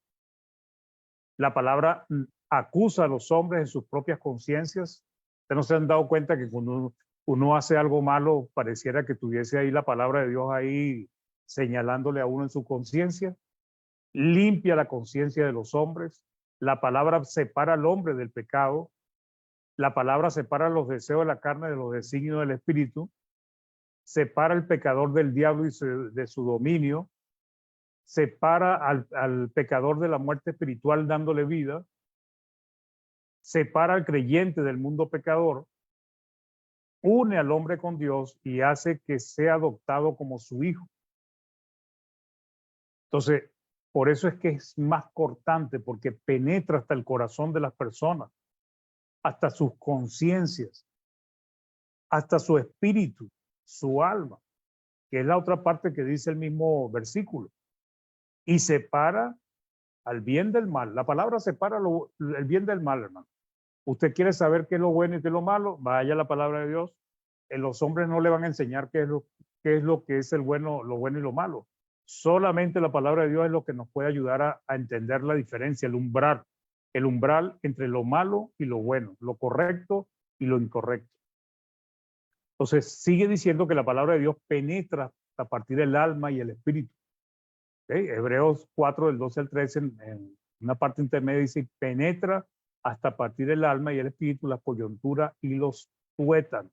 La palabra acusa a los hombres en sus propias conciencias. ¿Ustedes no se han dado cuenta que cuando uno hace algo malo, pareciera que tuviese ahí la palabra de Dios ahí señalándole a uno en su conciencia? Limpia la conciencia de los hombres. La palabra separa al hombre del pecado. La palabra separa los deseos de la carne de los designios del espíritu. Separa al pecador del diablo y de su dominio. Separa al pecador de la muerte espiritual dándole vida. Separa al creyente del mundo pecador. Une al hombre con Dios y hace que sea adoptado como su hijo. Entonces, por eso es que es más cortante, porque penetra hasta el corazón de las personas, hasta sus conciencias, hasta su espíritu, su alma, que es la otra parte que dice el mismo versículo. Y separa al bien del mal. La palabra separa el bien del mal, hermano. Usted quiere saber qué es lo bueno y qué es lo malo, vaya a la palabra de Dios. Los hombres no le van a enseñar qué es lo que es lo bueno y lo malo. Solamente la palabra de Dios es lo que nos puede ayudar a entender la diferencia, el umbral entre lo malo y lo bueno, lo correcto y lo incorrecto. Entonces sigue diciendo que la palabra de Dios penetra a partir del alma y el espíritu. ¿Okay? Hebreos 4 del 12 al 13 en una parte intermedia dice penetra hasta partir del alma y el espíritu, la coyuntura y los tuétanos.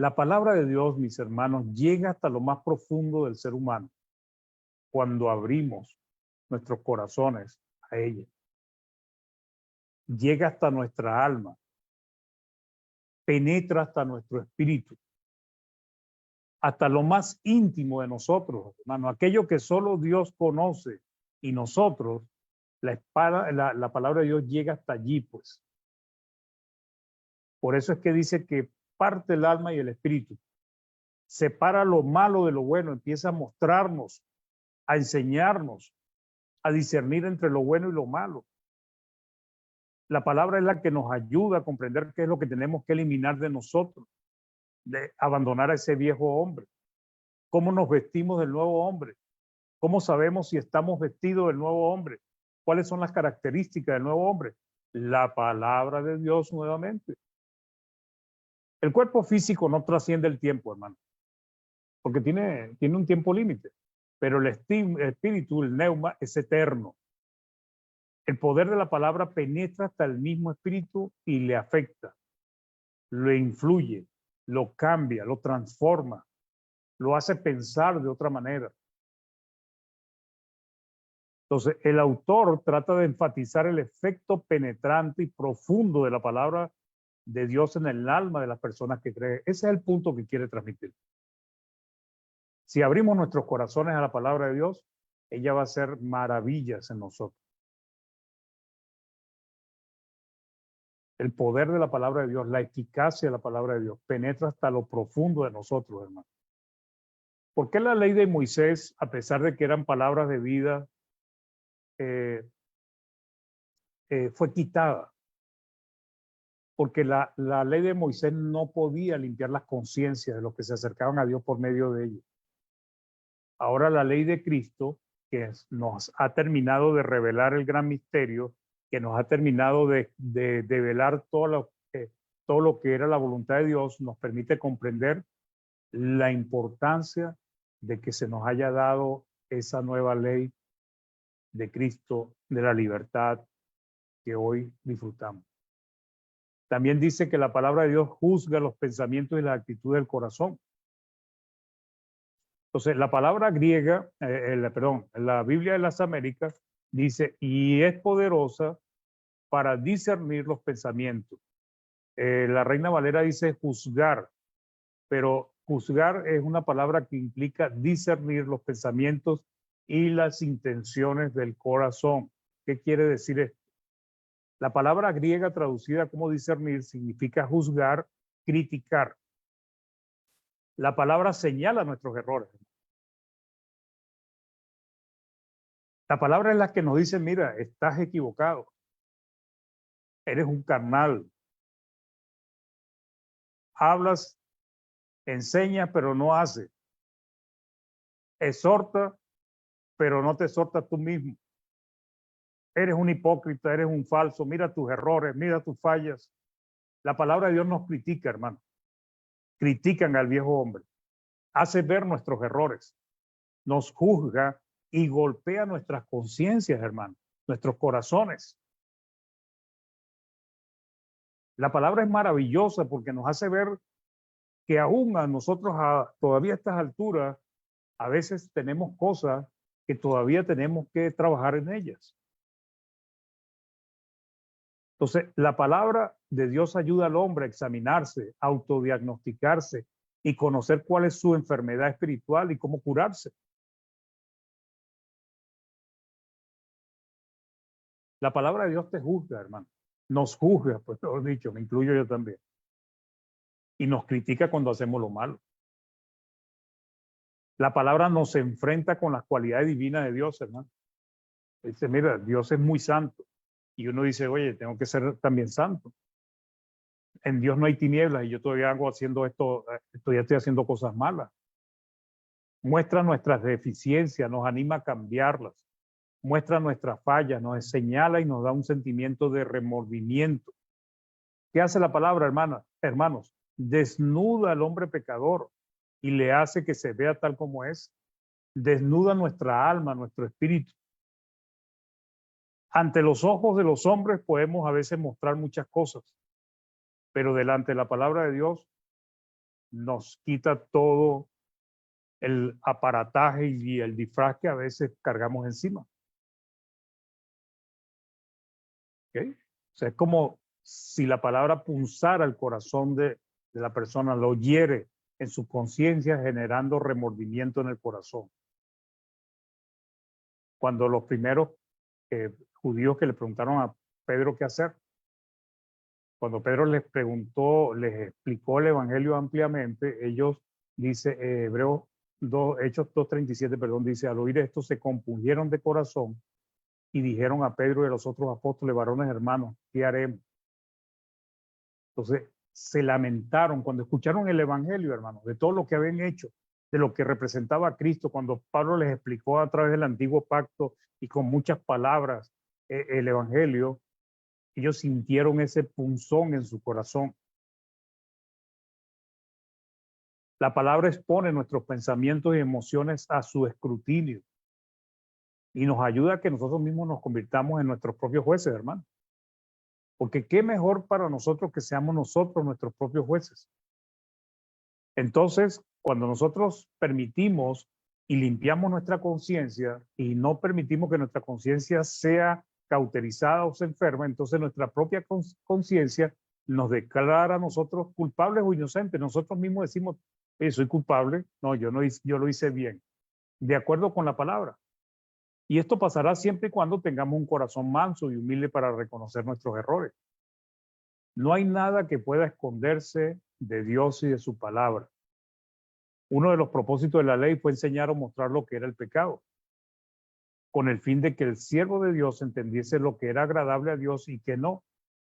La palabra de Dios, mis hermanos, llega hasta lo más profundo del ser humano cuando abrimos nuestros corazones a ella. Llega hasta nuestra alma, penetra hasta nuestro espíritu, hasta lo más íntimo de nosotros, hermano, aquello que solo Dios conoce y nosotros, la palabra de Dios llega hasta allí, pues. Por eso es que dice que parte el alma y el espíritu, separa lo malo de lo bueno, empieza a mostrarnos, a enseñarnos, a discernir entre lo bueno y lo malo. La palabra es la que nos ayuda a comprender qué es lo que tenemos que eliminar de nosotros, de abandonar a ese viejo hombre. ¿Cómo nos vestimos del nuevo hombre? ¿Cómo sabemos si estamos vestidos del nuevo hombre? ¿Cuáles son las características del nuevo hombre? La palabra de Dios nuevamente. El cuerpo físico no trasciende el tiempo, hermano, porque tiene un tiempo límite, pero el espíritu, el neuma, es eterno. El poder de la palabra penetra hasta el mismo espíritu y le afecta, lo influye, lo cambia, lo transforma, lo hace pensar de otra manera. Entonces, el autor trata de enfatizar el efecto penetrante y profundo de la palabra de Dios en el alma de las personas que creen. Ese es el punto que quiere transmitir. Si abrimos nuestros corazones a la palabra de Dios, ella va a hacer maravillas en nosotros. El poder de la palabra de Dios, la eficacia de la palabra de Dios, penetra hasta lo profundo de nosotros, hermano. ¿Por qué la ley de Moisés, a pesar de que eran palabras de vida, fue quitada? Porque la ley de Moisés no podía limpiar las conciencias de los que se acercaban a Dios por medio de ella. Ahora la ley de Cristo, que nos ha terminado de revelar el gran misterio, que nos ha terminado de develar todo lo que era la voluntad de Dios, nos permite comprender la importancia de que se nos haya dado esa nueva ley de Cristo, de la libertad que hoy disfrutamos. También dice que la palabra de Dios juzga los pensamientos y las actitudes del corazón. Entonces, la palabra griega, la Biblia de las Américas dice, y es poderosa para discernir los pensamientos. La Reina Valera dice juzgar, pero juzgar es una palabra que implica discernir los pensamientos y las intenciones del corazón. ¿Qué quiere decir esto? La palabra griega traducida como discernir significa juzgar, criticar. La palabra señala nuestros errores. La palabra es la que nos dice, mira, estás equivocado. Eres un carnal. Hablas, enseñas, pero no haces. Exhorta, pero no te exhortas tú mismo. Eres un hipócrita, eres un falso. Mira tus errores, mira tus fallas. La palabra de Dios nos critica, hermano. Critican al viejo hombre. Hace ver nuestros errores. Nos juzga y golpea nuestras conciencias, hermano. Nuestros corazones. La palabra es maravillosa porque nos hace ver que aún a nosotros, todavía a estas alturas, a veces tenemos cosas que todavía tenemos que trabajar en ellas. Entonces, la palabra de Dios ayuda al hombre a examinarse, a autodiagnosticarse y conocer cuál es su enfermedad espiritual y cómo curarse. La palabra de Dios te juzga, hermano. Nos juzga, pues mejor dicho, me incluyo yo también. Y nos critica cuando hacemos lo malo. La palabra nos enfrenta con las cualidades divinas de Dios, hermano. Dice, mira, Dios es muy santo. Y uno dice, oye, tengo que ser también santo. En Dios no hay tinieblas y yo todavía haciendo esto, todavía estoy haciendo cosas malas. Muestra nuestras deficiencias, nos anima a cambiarlas. Muestra nuestras fallas, nos señala y nos da un sentimiento de remordimiento. ¿Qué hace la palabra, hermanos? Desnuda al hombre pecador y le hace que se vea tal como es. Desnuda nuestra alma, nuestro espíritu. Ante los ojos de los hombres podemos a veces mostrar muchas cosas, pero delante de la palabra de Dios nos quita todo el aparataje y el disfraz que a veces cargamos encima. ¿Okay? O sea, es como si la palabra punzara el corazón de la persona, lo hiere en su conciencia, generando remordimiento en el corazón. Cuando los primeros judíos que le preguntaron a Pedro qué hacer, cuando Pedro les explicó el evangelio ampliamente, ellos, dice Hechos 2:37, perdón, dice, al oír esto se compungieron de corazón y dijeron a Pedro y a los otros apóstoles, varones hermanos, ¿qué haremos? Entonces, se lamentaron cuando escucharon el evangelio, hermanos, de todo lo que habían hecho, de lo que representaba a Cristo, cuando Pablo les explicó a través del antiguo pacto y con muchas palabras el evangelio. Ellos sintieron ese punzón en su corazón. La palabra expone nuestros pensamientos y emociones a su escrutinio y nos ayuda a que nosotros mismos nos convirtamos en nuestros propios jueces, hermano. Porque qué mejor para nosotros que seamos nosotros nuestros propios jueces. Entonces, cuando nosotros permitimos y limpiamos nuestra conciencia y no permitimos que nuestra conciencia sea cauterizada o se enferma, entonces nuestra propia conciencia nos declara a nosotros culpables o inocentes. Nosotros mismos decimos, soy culpable, no, yo lo hice bien, de acuerdo con la palabra. Y esto pasará siempre y cuando tengamos un corazón manso y humilde para reconocer nuestros errores. No hay nada que pueda esconderse de Dios y de su palabra. Uno de los propósitos de la ley fue enseñar o mostrar lo que era el pecado, con el fin de que el siervo de Dios entendiese lo que era agradable a Dios y que no,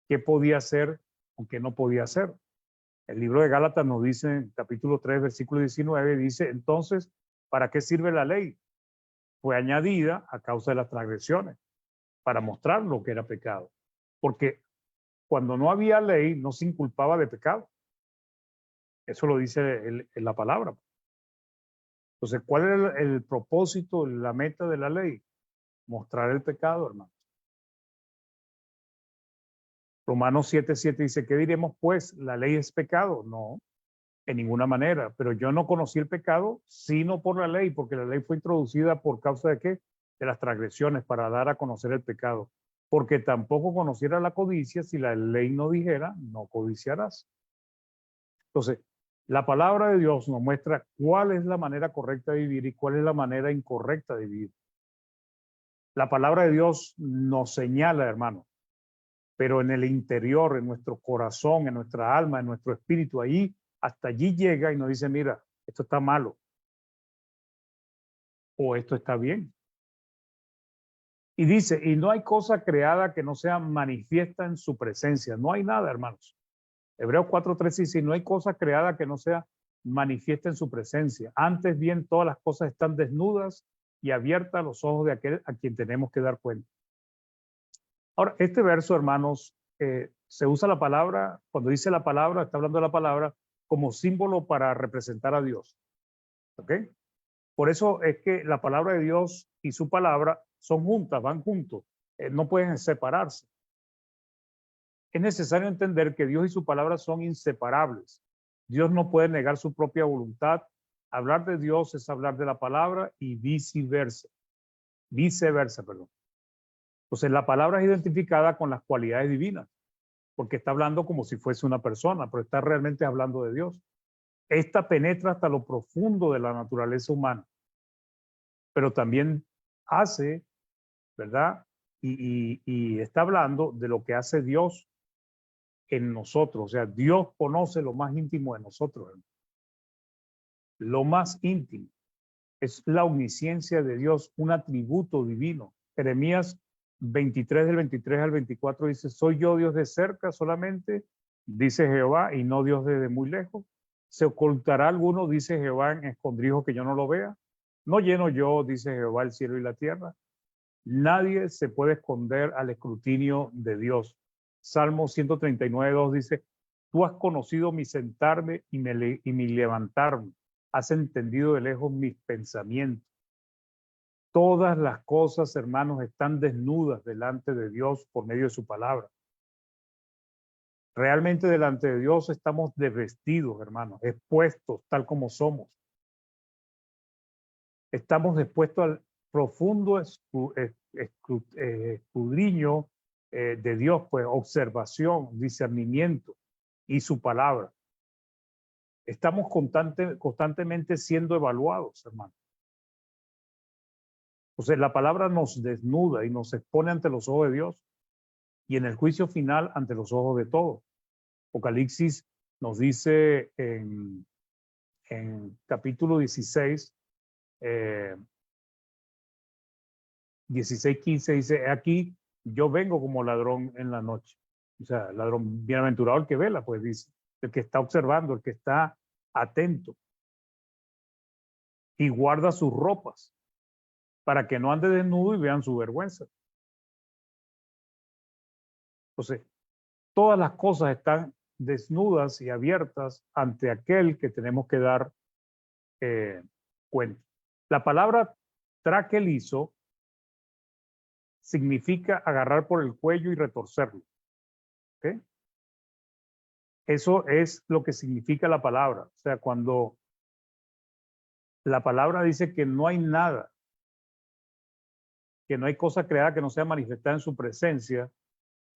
qué podía hacer o qué no podía hacer. El libro de Gálatas nos dice, en capítulo 3, versículo 19, dice, entonces, ¿para qué sirve la ley? Fue añadida a causa de las transgresiones, para mostrar lo que era pecado. Porque cuando no había ley, no se inculpaba de pecado. Eso lo dice en la palabra. Entonces, ¿cuál es el propósito, la meta de la ley? Mostrar el pecado, hermano. Romanos 7:7 dice, ¿qué diremos pues? ¿La ley es pecado? No, en ninguna manera. Pero yo no conocí el pecado sino por la ley, porque la ley fue introducida por causa de ¿qué? De las transgresiones, para dar a conocer el pecado. Porque tampoco conociera la codicia si la ley no dijera, no codiciarás. Entonces, la palabra de Dios nos muestra cuál es la manera correcta de vivir y cuál es la manera incorrecta de vivir. La palabra de Dios nos señala, hermano, pero en el interior, en nuestro corazón, en nuestra alma, en nuestro espíritu, ahí, hasta allí llega y nos dice, mira, esto está malo o esto está bien. Y dice, y no hay cosa creada que no sea manifiesta en su presencia. No hay nada, hermanos. Hebreos 4:3 dice, no hay cosa creada que no sea manifiesta en su presencia. Antes bien, todas las cosas están desnudas y abiertas a los ojos de aquel a quien tenemos que dar cuenta. Ahora, este verso, hermanos, se usa la palabra, cuando dice la palabra, está hablando de la palabra como símbolo para representar a Dios. ¿Ok? Por eso es que la palabra de Dios y su palabra son juntas, van juntos, no pueden separarse. Es necesario entender que Dios y su palabra son inseparables. Dios no puede negar su propia voluntad. Hablar de Dios es hablar de la palabra y viceversa. Viceversa, perdón. Entonces, la palabra es identificada con las cualidades divinas, porque está hablando como si fuese una persona, pero está realmente hablando de Dios. Esta penetra hasta lo profundo de la naturaleza humana, pero también hace, ¿verdad? Y está hablando de lo que hace Dios en nosotros. O sea, Dios conoce lo más íntimo de nosotros, hermano. Lo más íntimo es la omnisciencia de Dios, un atributo divino. Jeremías 23 del 23 al 24 dice, ¿soy yo Dios de cerca solamente? Dice Jehová, y no Dios desde muy lejos. ¿Se ocultará alguno, dice Jehová, en escondrijo que yo no lo vea? ¿No lleno yo, dice Jehová, el cielo y la tierra? Nadie se puede esconder al escrutinio de Dios. Salmo 139:2 dice, tú has conocido mi sentarme y mi levantarme. Has entendido de lejos mis pensamientos. Todas las cosas, hermanos, están desnudas delante de Dios por medio de su palabra. Realmente delante de Dios estamos desvestidos, hermanos, expuestos tal como somos. Estamos expuestos al profundo escudriño de Dios, pues observación, discernimiento y su palabra. Estamos constantemente siendo evaluados, hermanos. Entonces, la palabra nos desnuda y nos expone ante los ojos de Dios y en el juicio final ante los ojos de todos. Apocalipsis nos dice en capítulo 16, 16:15, dice, aquí yo vengo como ladrón en la noche. O sea, ladrón bienaventurado el que vela, pues dice. el que está observando, el que está atento. Y guarda sus ropas para que no ande desnudo y vean su vergüenza. Entonces, todas las cosas están desnudas y abiertas ante aquel que tenemos que dar cuenta. La palabra traquelizo significa agarrar por el cuello y retorcerlo. ¿Okay? Eso es lo que significa la palabra. O sea, cuando la palabra dice que no hay nada, que no hay cosa creada que no sea manifestada en su presencia,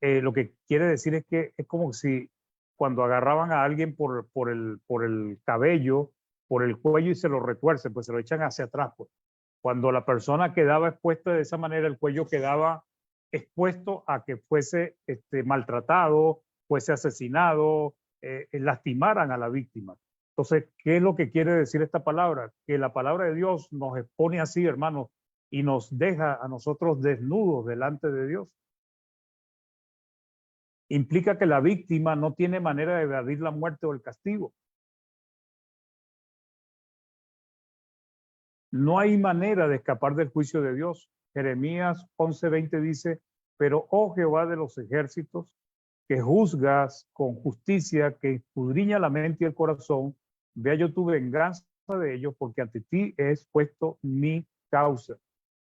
lo que quiere decir es que es como si cuando agarraban a alguien por el cabello, por el cuello y se lo retuercen, pues se lo echan hacia atrás. Pues. Cuando la persona quedaba expuesta de esa manera, el cuello quedaba expuesto a que fuese maltratado, fuese asesinado, lastimaran a la víctima. Entonces, ¿qué es lo que quiere decir esta palabra? Que la palabra de Dios nos expone así, hermanos, y nos deja a nosotros desnudos delante de Dios. Implica que la víctima no tiene manera de evadir la muerte o el castigo. No hay manera de escapar del juicio de Dios. Jeremías 11:20 dice, pero oh Jehová de los ejércitos, que juzgas con justicia, que escudriña la mente y el corazón, vea yo tu venganza de ellos, porque ante ti he expuesto mi causa.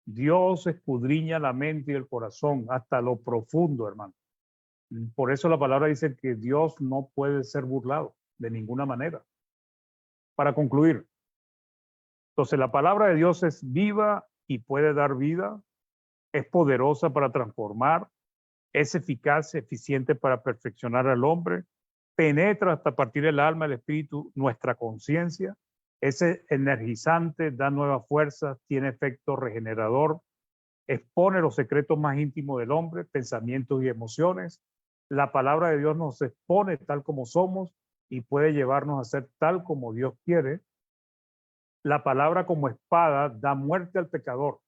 Dios escudriña la mente y el corazón hasta lo profundo, hermano. Por eso la palabra dice que Dios no puede ser burlado de ninguna manera. Para concluir, entonces la palabra de Dios es viva y puede dar vida, es poderosa para transformar, es eficaz, eficiente para perfeccionar al hombre, penetra hasta partir el alma, el espíritu, nuestra conciencia, es energizante, da nueva fuerza, tiene efecto regenerador, expone los secretos más íntimos del hombre, pensamientos y emociones. La palabra de Dios nos expone tal como somos y puede llevarnos a ser tal como Dios quiere. La palabra como espada da muerte al pecador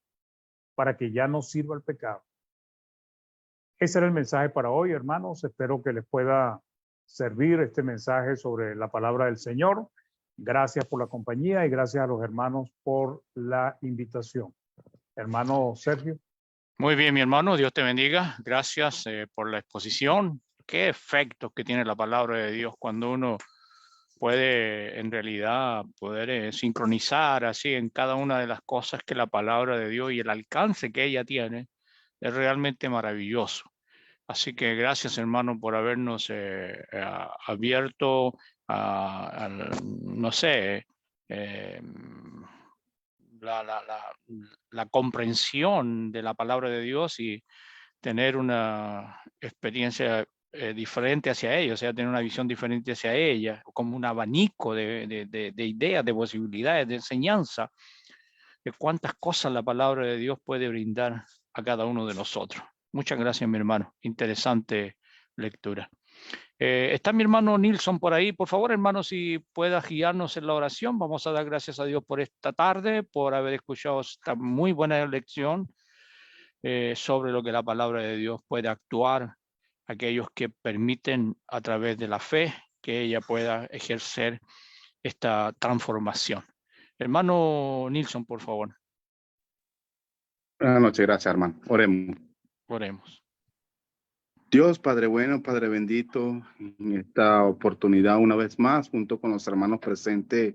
para que ya no sirva el pecado. Ese era el mensaje para hoy, hermanos. Espero que les pueda servir este mensaje sobre la palabra del Señor. Gracias por la compañía y gracias a los hermanos por la invitación. Hermano Sergio. Muy bien, mi hermano, Dios te bendiga. Gracias por la exposición. Qué efectos que tiene la palabra de Dios cuando uno puede en realidad poder sincronizar así en cada una de las cosas que la palabra de Dios y el alcance que ella tiene es realmente maravilloso. Así que gracias, hermano, por habernos abierto a, no sé, la comprensión de la palabra de Dios y tener una experiencia diferente hacia ella, o sea, tener una visión diferente hacia ella, como un abanico de ideas, de posibilidades, de enseñanza, de cuántas cosas la palabra de Dios puede brindar a cada uno de nosotros. Muchas gracias, mi hermano. Interesante lectura. Está mi hermano Nilson por ahí. Por favor, hermano, si puedas guiarnos en la oración. Vamos a dar gracias a Dios por esta tarde, por haber escuchado esta muy buena lección sobre lo que la palabra de Dios puede actuar, aquellos que permiten a través de la fe que ella pueda ejercer esta transformación. Hermano Nilson, por favor. Buenas noches, gracias, hermano. Oremos. Oremos. Dios, Padre bueno, Padre bendito, en esta oportunidad una vez más, junto con los hermanos presentes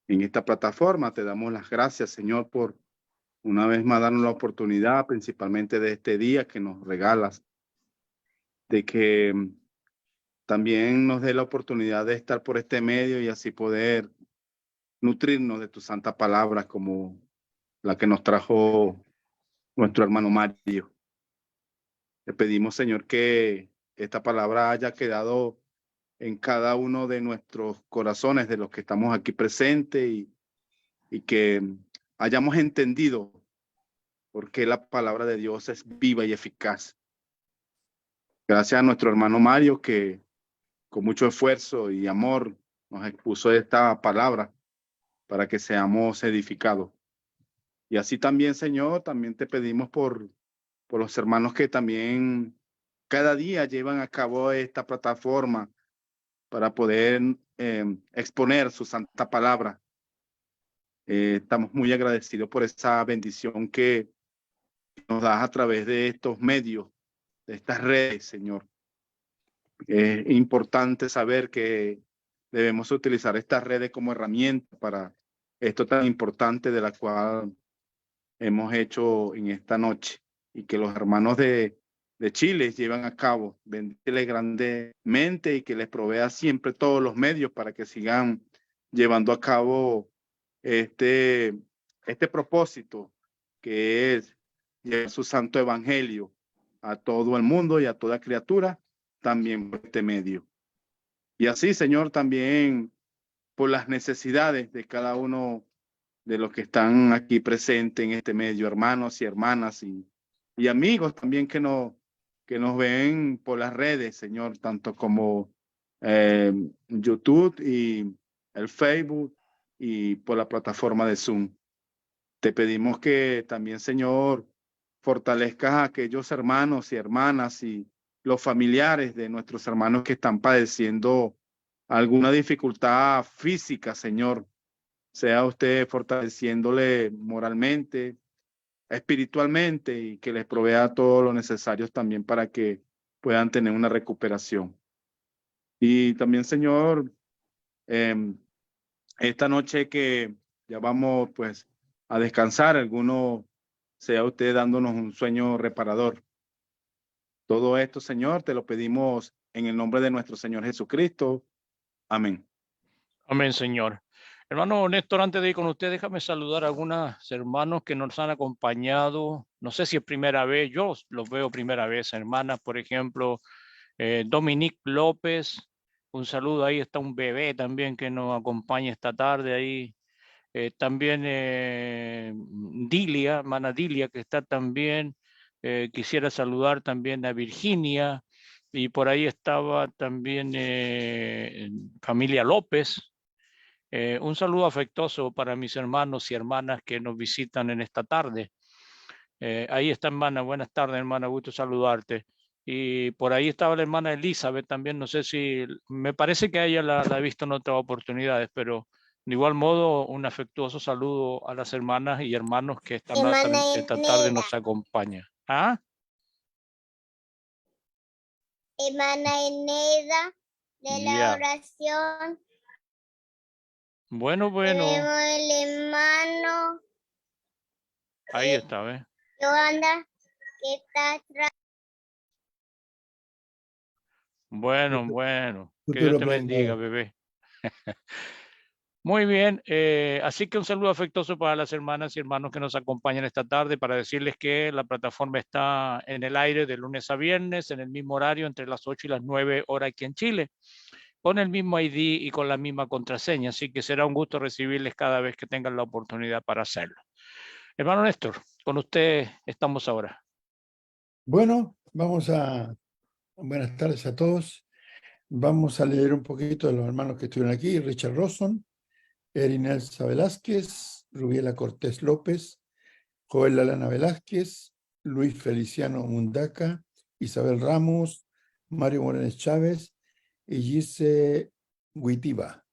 en esta plataforma, te damos las gracias, Señor, por una vez más darnos la oportunidad, principalmente de este día que nos regalas, de que también nos dé la oportunidad de estar por este medio y así poder nutrirnos de tu santa palabra como la que nos trajo nuestro hermano Mario. Te pedimos, Señor, que esta palabra haya quedado en cada uno de nuestros corazones, de los que estamos aquí presentes, y que hayamos entendido por qué la palabra de Dios es viva y eficaz. Gracias a nuestro hermano Mario, que con mucho esfuerzo y amor nos expuso esta palabra para que seamos edificados. Y así también, Señor, también te pedimos por los hermanos que también cada día llevan a cabo esta plataforma para poder exponer su santa palabra. Estamos muy agradecidos por esa bendición que nos das a través de estos medios, de estas redes, Señor. Es importante saber que debemos utilizar estas redes como herramienta para esto tan importante de la cual hemos hecho en esta noche, y que los hermanos de Chile llevan a cabo. Bendícele grandemente y que les provea siempre todos los medios para que sigan llevando a cabo este propósito, que es llevar su santo evangelio a todo el mundo y a toda criatura, también por este medio. Y así, Señor, también por las necesidades de cada uno de los que están aquí presentes en este medio, hermanos y hermanas y amigos también que nos ven por las redes, Señor, tanto como YouTube y el Facebook y por la plataforma de Zoom. Te pedimos que también, Señor, fortalezcas a aquellos hermanos y hermanas y los familiares de nuestros hermanos que están padeciendo alguna dificultad física, Señor. Sea usted fortaleciéndole moralmente, espiritualmente, y que les provea todo lo necesario también para que puedan tener una recuperación. Y también, Señor, esta noche que ya vamos pues a descansar, alguno sea usted dándonos un sueño reparador. Todo esto, Señor, te lo pedimos en el nombre de nuestro Señor Jesucristo. Amén. Amén, Señor. Hermano Néstor, antes de ir con usted, déjame saludar a algunos hermanos que nos han acompañado. No sé si es primera vez, yo los veo primera vez, hermanas, por ejemplo, Dominique López. Un saludo, ahí está un bebé también que nos acompaña esta tarde ahí. También Dilia, hermana Dilia, que está también. Quisiera saludar también a Virginia, y por ahí estaba también familia López. Un saludo afectuoso para mis hermanos y hermanas que nos visitan en esta tarde. Ahí está, hermana. Buenas tardes, hermana. Gusto saludarte. Y por ahí estaba la hermana Elizabeth también. No sé si, me parece que a ella la he visto en otras oportunidades, pero de igual modo, un afectuoso saludo a las hermanas y hermanos que esta tarde nos acompañan. ¿Ah? Hermana Eneda, de la oración. Bueno. Tenemos el hermano. Ahí está, ¿ves? Joanda, que está atrás. Bueno. Que Dios te bendiga, bebé. Muy bien, así que un saludo afectuoso para las hermanas y hermanos que nos acompañan esta tarde, para decirles que la plataforma está en el aire de lunes a viernes, en el mismo horario, entre las 8 y las 9 horas aquí en Chile, con el mismo ID y con la misma contraseña, así que será un gusto recibirles cada vez que tengan la oportunidad para hacerlo. Hermano Néstor, con usted estamos ahora. Bueno, buenas tardes a todos. Vamos a leer un poquito de los hermanos que estuvieron aquí: Richard Rosson, Erinelsa Velázquez, Rubiela Cortés López, Joel Lalana Velázquez, Luis Feliciano Mundaca, Isabel Ramos, Mario Morales Chávez y Gise Huitiba.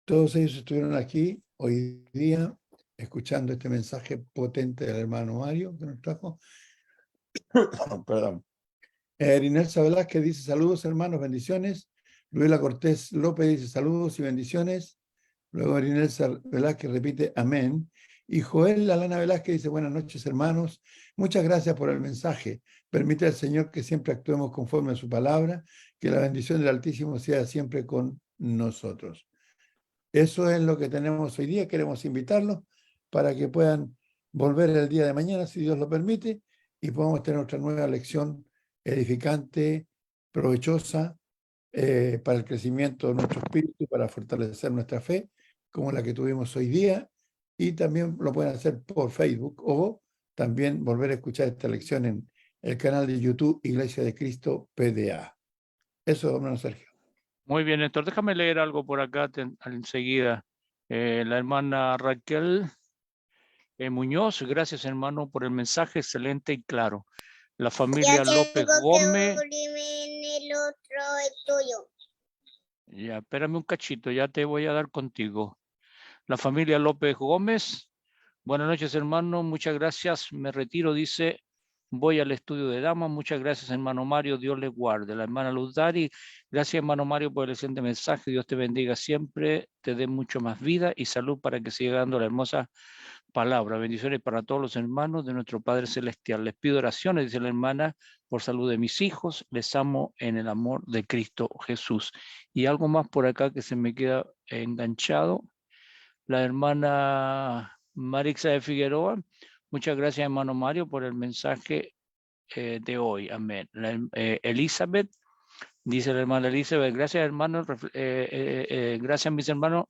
Todos ellos estuvieron aquí hoy día escuchando este mensaje potente del hermano Mario que nos trajo. Perdón. Erinelsa Velázquez dice: saludos hermanos, bendiciones. Rubiela Cortés López dice: saludos y bendiciones. Luego Erinelsa Velázquez repite: amén. Y Joel Lalana Velázquez dice: buenas noches hermanos, muchas gracias por el mensaje. Permite al Señor que siempre actuemos conforme a su palabra, que la bendición del Altísimo sea siempre con nosotros. Eso es lo que tenemos hoy día. Queremos invitarlos para que puedan volver el día de mañana, si Dios lo permite, y podamos tener nuestra nueva lección edificante, provechosa, para el crecimiento de nuestro espíritu, para fortalecer nuestra fe, como la que tuvimos hoy día. Y también lo pueden hacer por Facebook, o también volver a escuchar esta lección en el canal de YouTube Iglesia de Cristo PDA. Eso, hermano Sergio. Muy bien, Néstor, déjame leer algo por acá enseguida. La hermana Raquel Muñoz: gracias hermano por el mensaje excelente y claro. La familia López Gómez. El otro es tuyo. Ya, espérame un cachito, ya te voy a dar contigo. La familia López Gómez. Buenas noches, hermano. Muchas gracias. Me retiro, dice. Voy al estudio de damas. Muchas gracias, hermano Mario. Dios le guarde. La hermana Luz Dari. Gracias, hermano Mario, por el excelente mensaje. Dios te bendiga siempre. Te dé mucho más vida y salud para que siga dando la hermosa palabra. Bendiciones para todos los hermanos de nuestro Padre Celestial. Les pido oraciones, dice la hermana, por salud de mis hijos. Les amo en el amor de Cristo Jesús. Y algo más por acá que se me queda enganchado. La hermana Marixa de Figueroa. Muchas gracias, hermano Mario, por el mensaje de hoy. Amén. Elizabeth, dice la hermana Elizabeth, gracias, hermanos. Gracias, mis hermanos.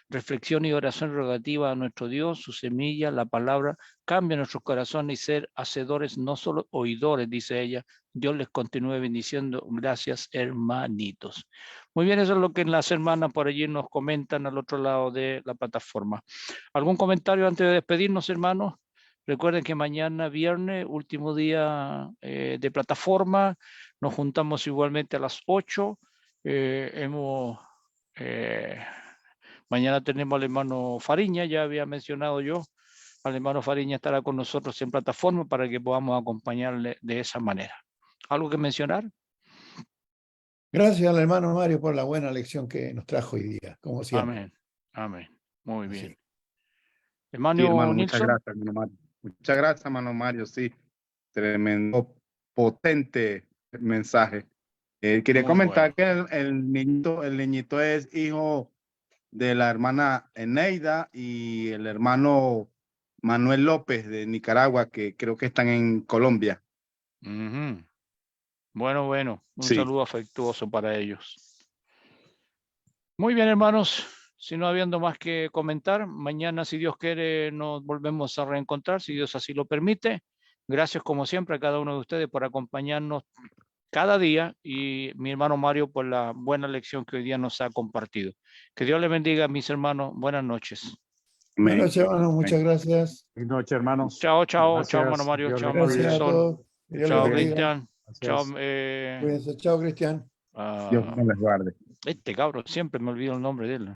Reflexión y oración rogativa a nuestro Dios, su semilla, la palabra, cambia nuestros corazones y ser hacedores, no solo oidores, dice ella. Dios les continúe bendiciendo. Gracias, hermanitos. Muy bien, eso es lo que las hermanas por allí nos comentan al otro lado de la plataforma. ¿Algún comentario antes de despedirnos, hermanos? Recuerden que mañana viernes, último día de plataforma, nos juntamos igualmente a las 8. Mañana tenemos al hermano Fariña, ya había mencionado yo. Al hermano Fariña estará con nosotros en plataforma para que podamos acompañarle de esa manera. ¿Algo que mencionar? Gracias al hermano Mario por la buena lección que nos trajo hoy día, como siempre. Amén. Amén. Muy bien. Así. Hermano, Sí, hermano, muchas Nilsson. gracias, hermano Mario. Muchas gracias, hermano Mario. Sí, tremendo, potente mensaje. Quería Muy comentar bueno. que el niñito es hijo de la hermana Eneida y el hermano Manuel López de Nicaragua, que creo que están en Colombia. Ujú. Bueno, un Sí. saludo afectuoso para ellos. Muy bien, hermanos. Si no habiendo más que comentar, mañana, si Dios quiere, nos volvemos a reencontrar, si Dios así lo permite. Gracias, como siempre, a cada uno de ustedes por acompañarnos cada día y mi hermano Mario por la buena lección que hoy día nos ha compartido. Que Dios les bendiga, mis hermanos. Buenas noches. Buenas noches, Amén. hermano. Muchas gracias. Buenas noches, hermanos. Chao, Gracias. hermano Mario. Dios Chao, les hermano cuide. Gracias a Nilsson. todos. Que Dios Chao, les bendiga. Cristian. Chao, Gracias. Cuídense. Chao, Cristian. Dios les guarde. este cabrón, siempre me olvido el nombre de él.